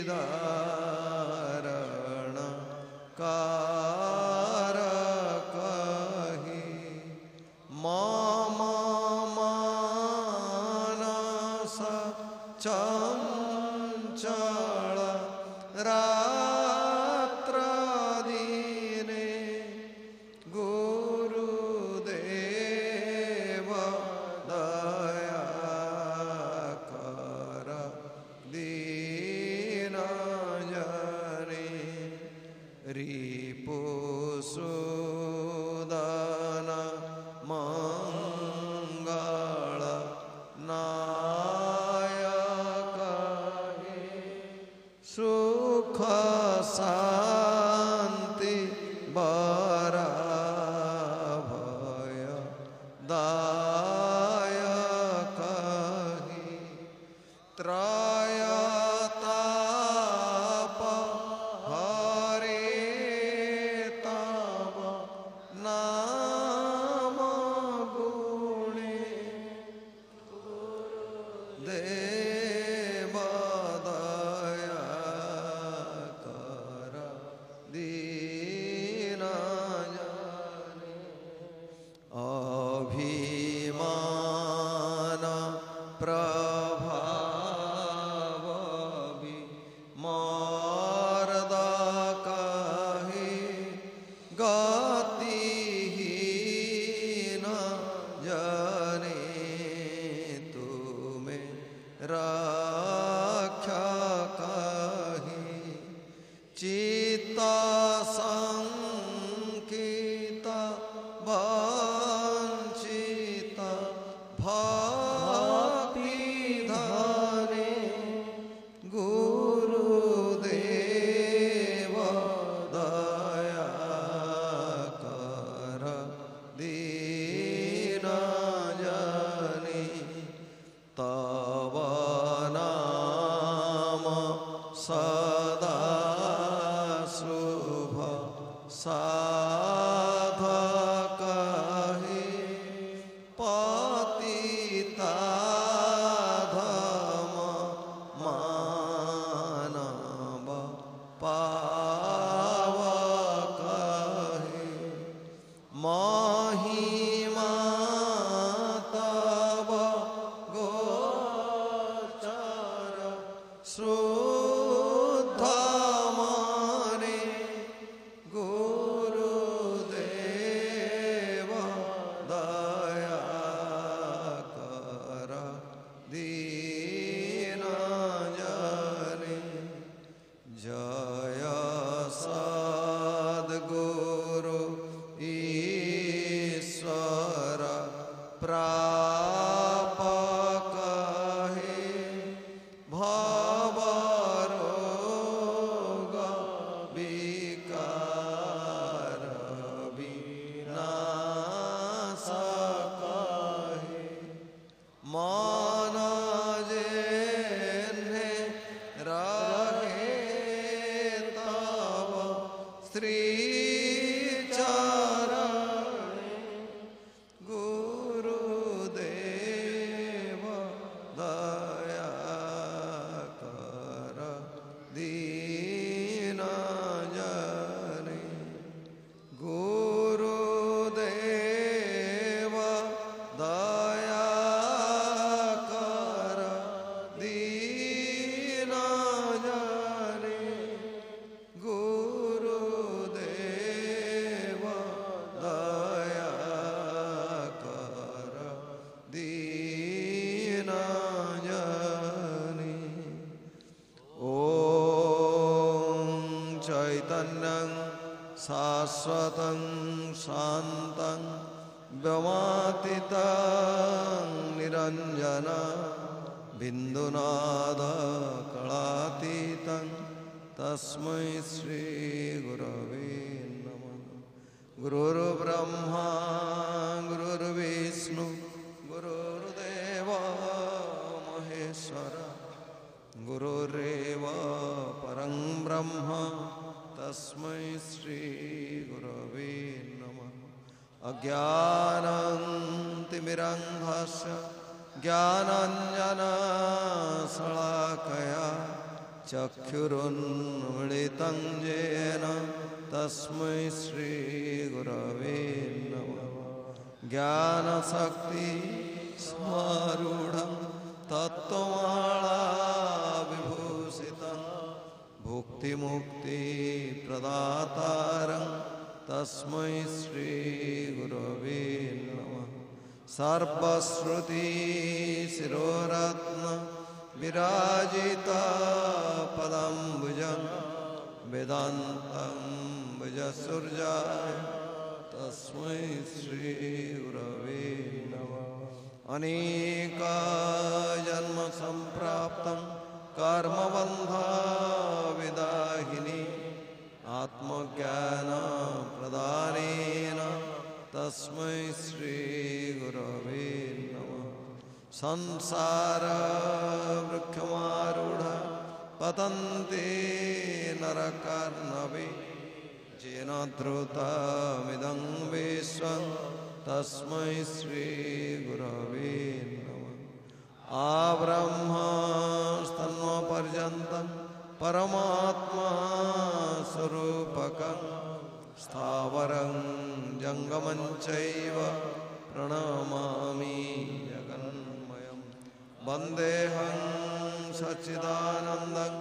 धारण कारकहि मम मानस चञ्चल रात्र दिने गुरुदेव दया कर दीन जने रिपुसुदन मंगल नायक सुख शांति बरा भय दायक त्रयताप हरे तव नाम गुणे देव दया कर दीन जने अभिमान प्रभाव विमर्द कहि गतिहीन जने तुमे रक्षा कहि चित्त संकित वंचित भक्ति धने गुरुदेव दया कर दीन जने तव नाम सदा शुभ साधक पतिता धम मानव पावक महिमा तव गोचर शुद्ध मने गुरुदेव दया कर दीन जने जय सद्गुरु ईश्वर प्रापक भवरोग विकार विनाशक मन जेन्हे रहे तव श्री चरणे गुरुदेव दया कर दीन जने गुरुदेव दया कर दीन जने गुरुदेव दया कर दीन जने ॐ चैतन्यं शाश्वतं शान्तं व्योमातीतं निरञ्जन बिन्दुनाथकलातीतं तस्मै श्रीगुरवे नमः। गुरुर्ब्रह्मा गुरुर्विष्णु गुरुर्देव महेश्वर गुरुरेव परं ब्रह्म तस्मै श्रीगुरवे नमः। अज्ञानतिमिरन्धस्य ज्ञानाञ्जनशलाकया चक्षुरुन्मिलितं येन तस्मै श्रीगुरवे नमः। ज्ञानशक्ति समारूढं तत्त्वमालाविभूषितं भुक्तिमुक्तिप्रदातारं तस्मै श्रीगुरवे नमः। सर्वश्रुतिशिरोरत्न विराजिता पदाम्बुजं वेदान्तं भुजसूर्याय तस्मै श्रीगुरवे नमः। अनेकजन्म सम्प्राप्तं कर्मबन्धविदाहिनी आत्मज्ञानप्रदानेन तस्मै श्रीगुरवे नमः। संसारवृक्षमारूढ पतन्ते नरकार्णवे येन धृतमिदं विश्वं तस्मै श्रीगुरवे नमः। आब्रह्मस्तन्मपर्यन्तं परमात्मा स्वरूपकं स्थावरं जङ्गमं चैव प्रणमामि जगन्मयं। वन्देऽहं सच्चिदानन्दं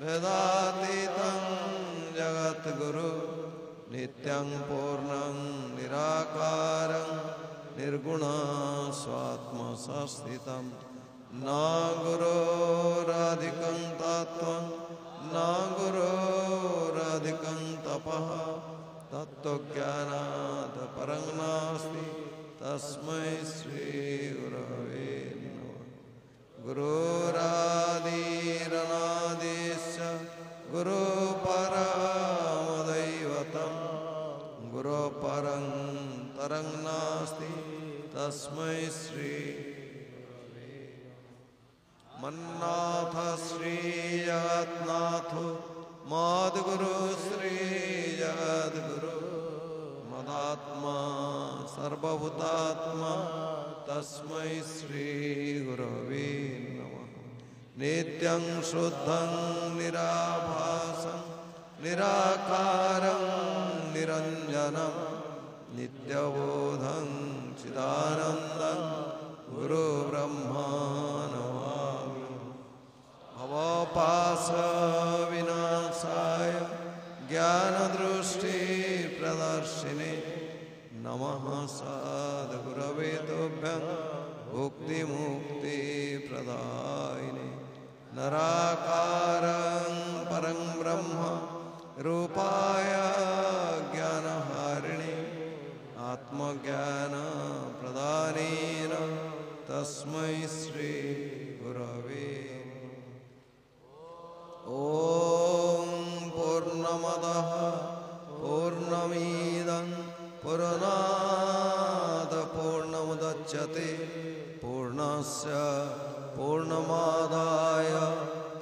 वेदातीतं जगद्गुरु नित्यं पूर्णं निराकारं निर्गुणस्वात्मसंस्थितं न गुरोराधिकं तत्त्वं न गुरोराधिकं तपः तत्त्वज्ञानात् परं नास्ति तस्मै श्रीगुरवे नमः। गुरोरादिरनादिश्च गुरुपरमदैवतं गुरुपरं तरं नास्ति तस्मै श्रीगुरवे नमः। मन्नाथ श्रीजगन्नाथो मद्गुरु श्रीजगद्गुरु मदात्मा सर्वभूतात्मा तस्मै श्रीगुरवे नमः। नित्यं शुद्धं निराभासं निराकारं निरञ्जनं नित्यबोधं चिदानन्दं गुरुब्रह्मा नमामि। भवपाशविनाशाय ज्ञानदृष्टिप्रदर्शिने नमः सद्गुरवे तुभ्यं भुक्तिमुक्तिप्रदायिने। निराकारं परं ब्रह्म रूपाय ज्ञानहारिणे आत्मज्ञानप्रदानेन तस्मै श्रीगुरवे नमः। ॐ पूर्णमदः पूर्णमिदं पूर्णात् पूर्णमुदच्यते पूर्णस्य पूर्णमादाय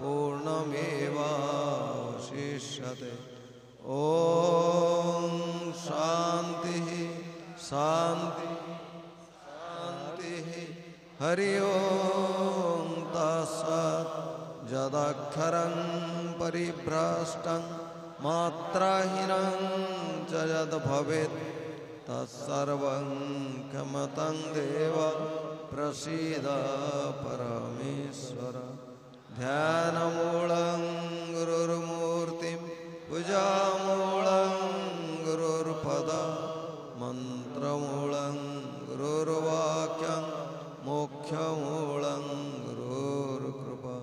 पूर्णमेवावशिष्यते। ॐ शान्तिः शान्तिः शान्तिः। हरि ओं तत्सत्। यदक्षरं परिभ्रष्टं मात्राहीनं च यद्भवेत् तत्सर्वं क्षमतं देव प्रसीद परमेश्वर। ध्यानमूलं गुरुर्मूर्तिं पूजामूलं गुरुर्पदं मन्त्रमूलं गुरुर्वाक्यं मोक्षमूलं गुरुर्कृपा।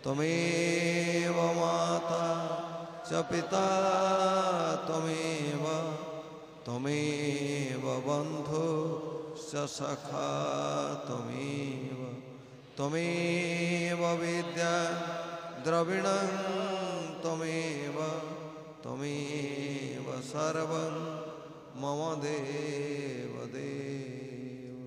त्वमेव माता च पिता त्वमेव त्वमेव बन्धु च सखा त्वमेव त्वमेव विद्या द्रविणं त्वमेव त्वमेव सर्वं मम देव देव।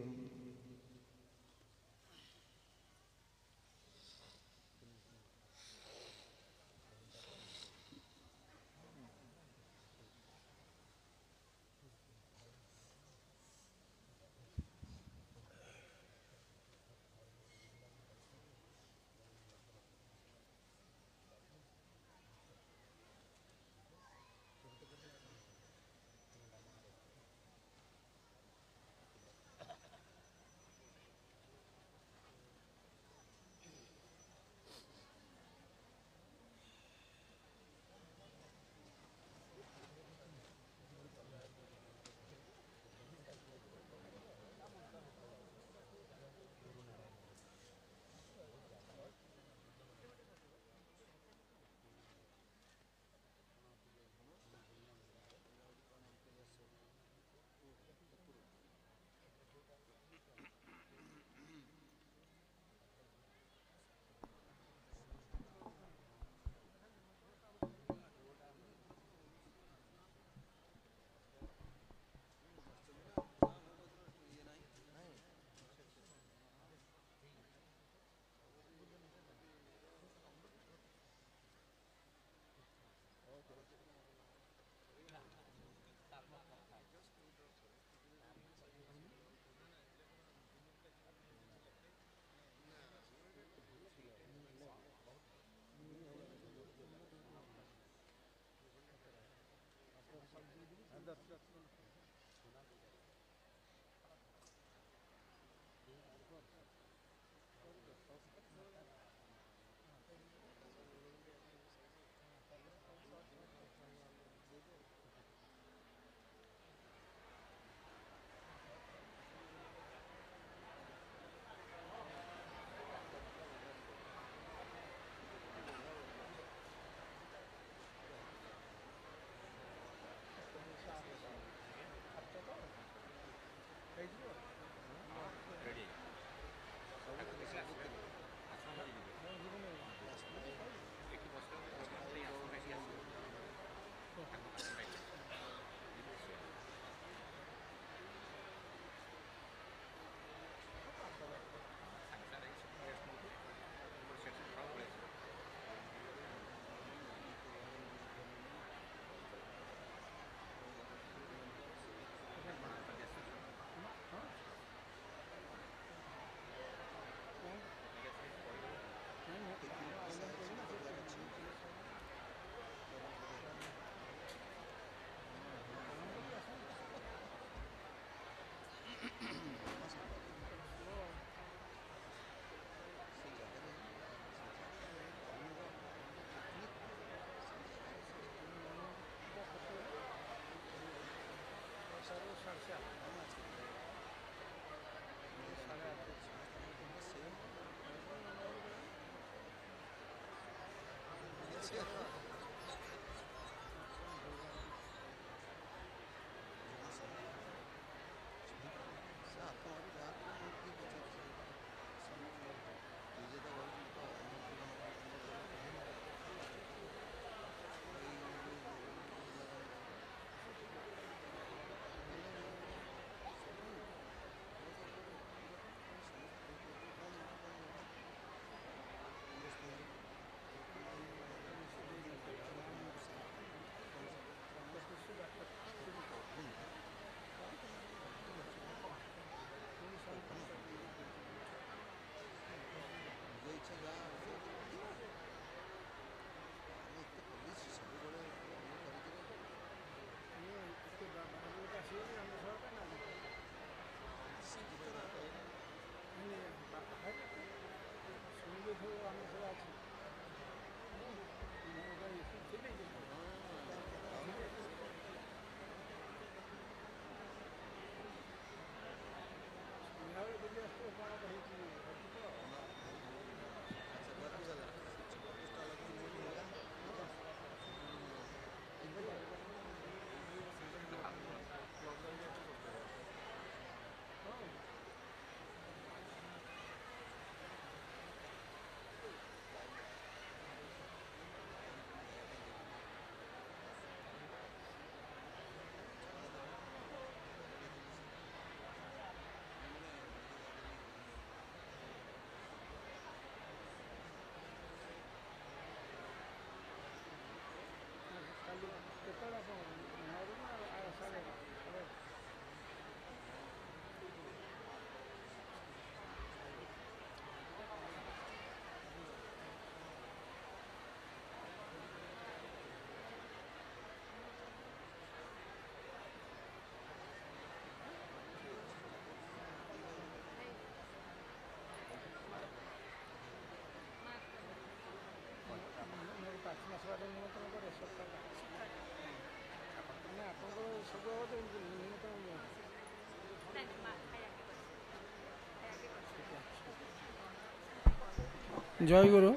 ଜୟ ଗୁରୁ।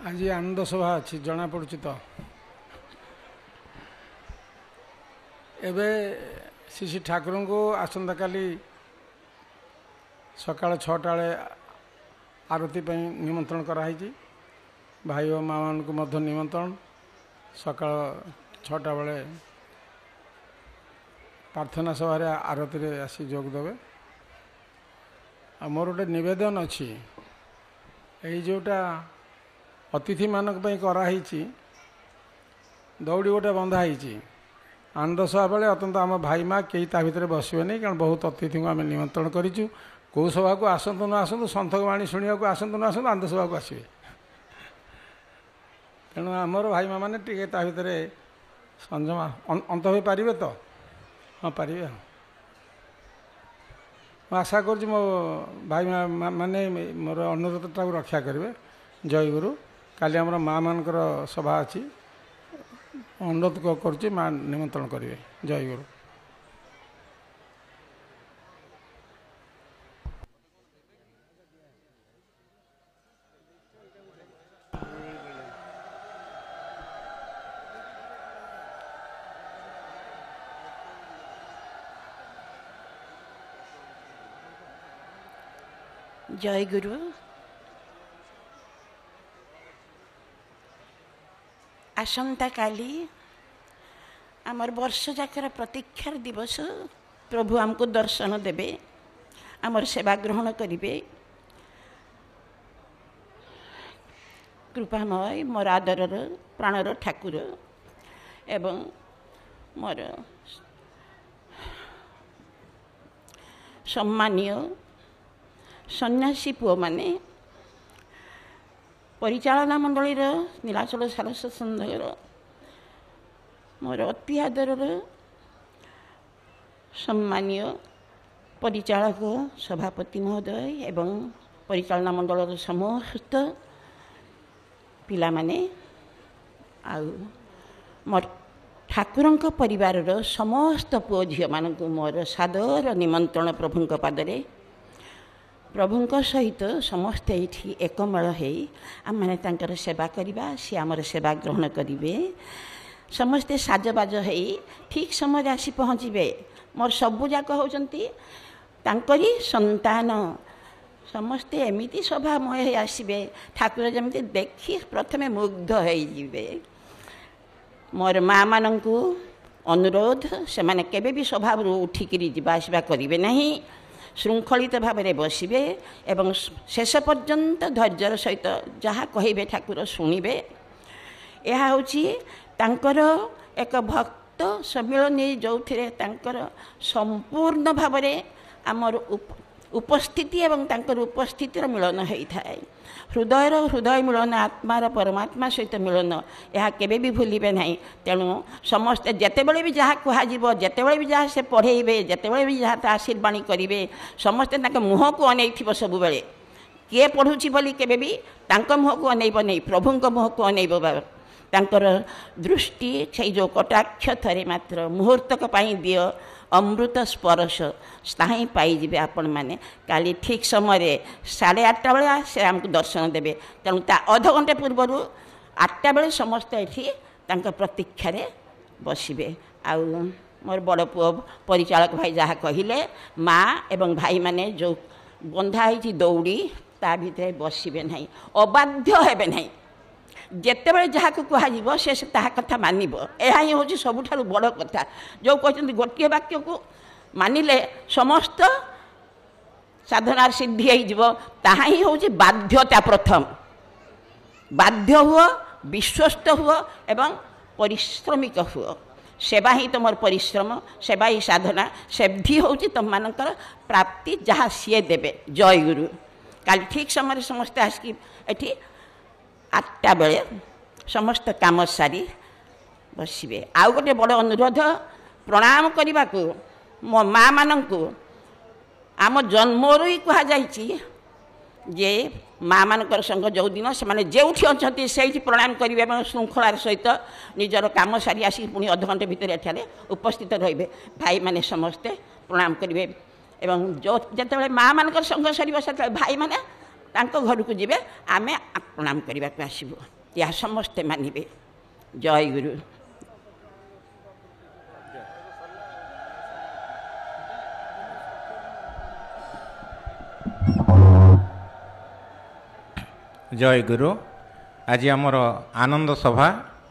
ଆଜି ଆନନ୍ଦ ସଭା ଅଛି ଜଣାପଡ଼ୁଛି ତ। ଏବେ ଶ୍ରୀ ଶ୍ରୀ ଠାକୁରଙ୍କୁ ଆସନ୍ତାକାଲି ସକାଳ 6ଟା ବେଳେ ଆରତି ପାଇଁ ନିମନ୍ତ୍ରଣ କରାହେଇଛି। ଭାଇ ଓ ମାଆମାନଙ୍କୁ ମଧ୍ୟ ନିମନ୍ତ୍ରଣ। ସକାଳ 6ଟା ବେଳେ ପ୍ରାର୍ଥନା ସଭାରେ ଆରତିରେ ଆସି ଯୋଗ ଦେବେ। ଆଉ ମୋର ଗୋଟେ ନିବେଦନ ଅଛି, ଏଇ ଯେଉଁଟା ଅତିଥିମାନଙ୍କ ପାଇଁ କରାହେଇଛି, ଦୌଡ଼ି ଗୋଟେ ବନ୍ଧା ହେଇଛି। ଆନନ୍ଦ ସଭା ବେଳେ ଅତ୍ୟନ୍ତ ଆମ ଭାଇ ମା କେହି ତା ଭିତରେ ବସିବେନି, କାରଣ ବହୁତ ଅତିଥିଙ୍କୁ ଆମେ ନିମନ୍ତ୍ରଣ କରିଛୁ। କେଉଁ ସଭାକୁ ଆସନ୍ତୁ ନ ଆସନ୍ତୁ, ସନ୍ଥକ ବାଣୀ ଶୁଣିବାକୁ ଆସନ୍ତୁ ନ ଆସନ୍ତୁ, ଆନନ୍ଦ ସଭାକୁ ଆସିବେ। ତେଣୁ ଆମର ଭାଇ ମା ମାନେ ଟିକେ ତା ଭିତରେ ସଂଯମ ଅନ୍ତ ହୋଇପାରିବେ ତ? ହଁ ପାରିବେ। ମୁଁ ଆଶା କରୁଛି ମୋ ଭାଇ ମାନେ ମୋର ଅନୁରୋଧଟାକୁ ରକ୍ଷା କରିବେ। ଜୟଗୁରୁ। କାଲି ଆମର ମା' ମାନଙ୍କର ସଭା ଅଛି, ଅନୁରୋଧ କରୁଛି ମା' ନିମନ୍ତ୍ରଣ କରିବେ। ଜୟଗୁରୁ। ଜୟଗୁରୁ। ଆସନ୍ତାକାଲି ଆମର ବର୍ଷ ଯାକର ପ୍ରତୀକ୍ଷାର ଦିବସ। ପ୍ରଭୁ ଆମକୁ ଦର୍ଶନ ଦେବେ, ଆମର ସେବା ଗ୍ରହଣ କରିବେ। କୃପାମୟ ମୋର ଆଦରର ପ୍ରାଣର ଠାକୁର ଏବଂ ମୋର ସମ୍ମାନୀୟ ସନ୍ନ୍ୟାସୀ ପୁଅମାନେ, ପରିଚାଳନା ମଣ୍ଡଳୀର ନୀଳାଚଳ ସାରସ ସଂଘର ମୋର ଅତି ଆଦରର ସମ୍ମାନୀୟ ପରିଚାଳକ ସଭାପତି ମହୋଦୟ ଏବଂ ପରିଚାଳନା ମଣ୍ଡଳର ସମସ୍ତ ପିଲାମାନେ, ଆଉ ମୋର ଠାକୁରଙ୍କ ପରିବାରର ସମସ୍ତ ପୁଅ ଝିଅମାନଙ୍କୁ ମୋର ସାଦର ନିମନ୍ତ୍ରଣ ପ୍ରଭୁଙ୍କ ପାଦରେ। ପ୍ରଭୁଙ୍କ ସହିତ ସମସ୍ତେ ଏଇଠି ଏକମେଳ ହେଇ ଆମମାନେ ତାଙ୍କର ସେବା କରିବା, ସେ ଆମର ସେବା ଗ୍ରହଣ କରିବେ। ସମସ୍ତେ ସାଜବାଜ ହେଇ ଠିକ୍ ସମୟରେ ଆସି ପହଞ୍ଚିବେ। ମୋର ସବୁଯାକ ହେଉଛନ୍ତି ତାଙ୍କରି ସନ୍ତାନ। ସମସ୍ତେ ଏମିତି ସଭାମୟ ହେଇ ଆସିବେ, ଠାକୁର ଯେମିତି ଦେଖି ପ୍ରଥମେ ମୁଗ୍ଧ ହେଇଯିବେ। ମୋର ମା' ମାନଙ୍କୁ ଅନୁରୋଧ, ସେମାନେ କେବେ ବି ସଭାରୁ ଉଠିକିରି ଯିବା ଆସିବା କରିବେ ନାହିଁ, ଶୃଙ୍ଖଳିତ ଭାବରେ ବସିବେ ଏବଂ ଶେଷ ପର୍ଯ୍ୟନ୍ତ ଧୈର୍ଯ୍ୟର ସହିତ ଯାହା କହିବେ ଠାକୁର ଶୁଣିବେ। ଏହା ହେଉଛି ତାଙ୍କର ଏକ ଭକ୍ତ ସମ୍ମିଳନୀ, ଯେଉଁଥିରେ ତାଙ୍କର ସମ୍ପୂର୍ଣ୍ଣ ଭାବରେ ଆମର ଉପସ୍ଥିତି ଏବଂ ତାଙ୍କର ଉପସ୍ଥିତିର ମିଳନ ହୋଇଥାଏ। ହୃଦୟର ହୃଦୟ ମିଳନ, ଆତ୍ମାର ପରମାତ୍ମା ସହିତ ମିଳନ, ଏହା କେବେ ବି ଭୁଲିବେ ନାହିଁ। ତେଣୁ ସମସ୍ତେ ଯେତେବେଳେ ବି ଯାହା କୁହାଯିବ, ଯେତେବେଳେ ବି ଯାହା ସେ ପଢ଼େଇବେ, ଯେତେବେଳେ ବି ଯାହା ତା ଆଶୀର୍ବାଣୀ କରିବେ, ସମସ୍ତେ ତାଙ୍କ ମୁହଁକୁ ଅନେଇଥିବ ସବୁବେଳେ। କିଏ ପଢ଼ୁଛି ବୋଲି କେବେ ବି ତାଙ୍କ ମୁହଁକୁ ଅନେଇବ ନାହିଁ, ପ୍ରଭୁଙ୍କ ମୁହଁକୁ ଅନେଇବ। ତାଙ୍କର ଦୃଷ୍ଟି ସେଇ ଯେଉଁ କଟାକ୍ଷ ଥରେ ମାତ୍ର ମୁହୂର୍ତ୍ତକ ପାଇଁ ଦିଅ, ଅମୃତ ସ୍ପର୍ଶ ସ୍ଥାୟୀ ପାଇଯିବେ ଆପଣମାନେ। କାଲି ଠିକ୍ ସମୟରେ 8:30 ବେଳେ ସେ ଆମକୁ ଦର୍ଶନ ଦେବେ। ତେଣୁ ତା ଅଧଘଣ୍ଟେ ପୂର୍ବରୁ 8ଟା ବେଳେ ସମସ୍ତେ ଏଠି ତାଙ୍କ ପ୍ରତୀକ୍ଷାରେ ବସିବେ। ଆଉ ମୋର ବଡ଼ ପୁଅ ପରିଚାଳକ ଭାଇ ଯାହା କହିଲେ, ମା ଏବଂ ଭାଇମାନେ ଯେଉଁ ବନ୍ଧା ହେଇଛି ଦୌଡ଼ି, ତା ଭିତରେ ବସିବେ ନାହିଁ, ଅବାଧ୍ୟ ହେବେ ନାହିଁ। ଯେତେବେଳେ ଯାହାକୁ କୁହାଯିବ ସେ ତାହା କଥା ମାନିବ। ଏହା ହିଁ ହେଉଛି ସବୁଠାରୁ ବଡ଼ କଥା। ଯେଉଁ କହିଛନ୍ତି ଗୋଟିଏ ବାକ୍ୟକୁ ମାନିଲେ ସମସ୍ତ ସାଧନାର ସିଦ୍ଧି ହେଇଯିବ, ତାହା ହିଁ ହେଉଛି ବାଧ୍ୟତା। ପ୍ରଥମ ବାଧ୍ୟ ହୁଅ, ବିଶ୍ୱସ୍ତ ହୁଅ ଏବଂ ପରିଶ୍ରମିକ ହୁଅ। ସେବା ହିଁ ତୁମର ପରିଶ୍ରମ, ସେବା ହିଁ ସାଧନା, ସିଦ୍ଧି ହେଉଛି ତୁମମାନଙ୍କର ପ୍ରାପ୍ତି, ଯାହା ସିଏ ଦେବେ। ଜୟଗୁରୁ। କାଲି ଠିକ୍ ସମୟରେ ସମସ୍ତେ ଆସିକି ଏଠି 8ଟା ବେଳେ ସମସ୍ତ କାମ ସାରି ବସିବେ। ଆଉ ଗୋଟେ ବଡ଼ ଅନୁରୋଧ, ପ୍ରଣାମ କରିବାକୁ ମୋ ମା' ମାନଙ୍କୁ ଆମ ଜନ୍ମରୁ ହିଁ କୁହାଯାଇଛି ଯେ ମା' ମାନଙ୍କର ସଙ୍ଗ ଯେଉଁଦିନ ସେମାନେ ଯେଉଁଠି ଅଛନ୍ତି ସେଇଠି ପ୍ରଣାମ କରିବେ ଏବଂ ଶୃଙ୍ଖଳାର ସହିତ ନିଜର କାମ ସାରି ଆସିକି ପୁଣି ଅଧଘଣ୍ଟେ ଭିତରେ ଏଠାରେ ଉପସ୍ଥିତ ରହିବେ। ଭାଇମାନେ ସମସ୍ତେ ପ୍ରଣାମ କରିବେ ଏବଂ ଯେତେବେଳେ ମା' ମାନଙ୍କର ସଙ୍ଗ ସରିବ ସେତେବେଳେ ଭାଇମାନେ ତାଙ୍କ ଘରକୁ ଯିବେ, ଆମେ ପ୍ରଣାମ କରିବାକୁ ଆସିବୁ। ଏହା ସମସ୍ତେ ମାନିବେ। ଜୟଗୁରୁ। ଜୟଗୁରୁ। ଆଜି ଆମର ଆନନ୍ଦ ସଭା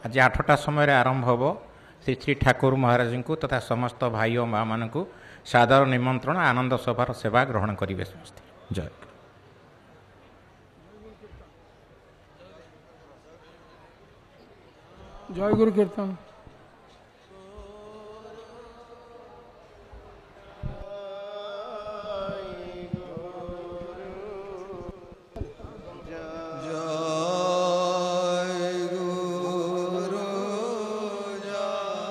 ଆଜି 8ଟା ସମୟରେ ଆରମ୍ଭ ହେବ। ଶ୍ରୀ ଶ୍ରୀ ଠାକୁର ମହାରାଜଙ୍କୁ ତଥା ସମସ୍ତ ଭାଇ ଓ ମା' ମାନଙ୍କୁ ସାଦର ନିମନ୍ତ୍ରଣ, ଆନନ୍ଦ ସଭାର ସେବା ଗ୍ରହଣ କରିବେ ସମସ୍ତେ। ଜୟ ଜୟଗୁରୁ କୀର୍ତ୍ତନ। ଜୟ ଗୁରୁ ଜୟ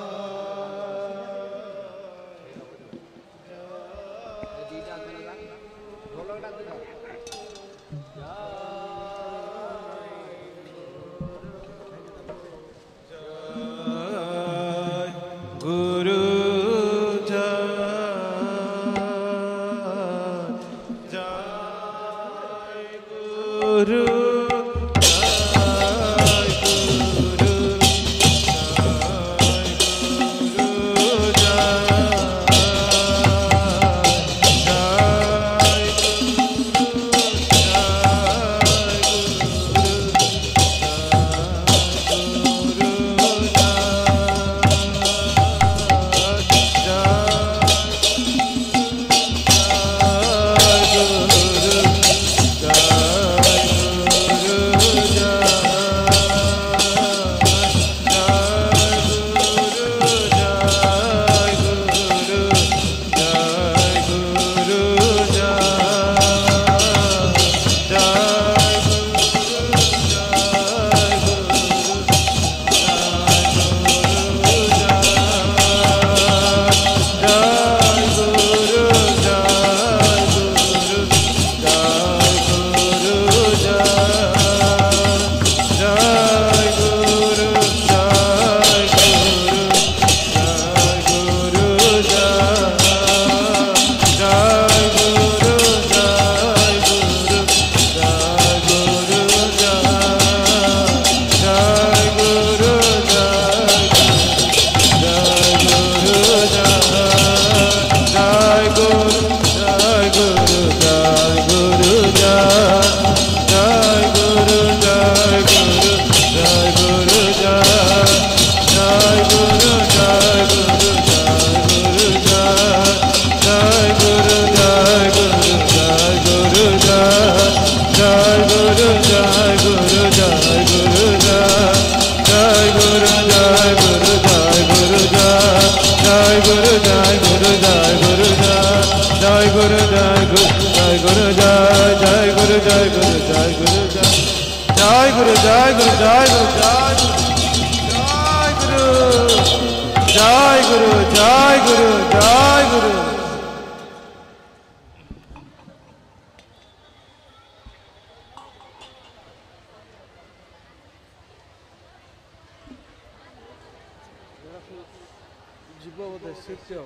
गुरु जय गुरु जय गुरु जय गुरु जय गुरु जय गुरु जय गुरु। जीव बोधे शिफ्ट हो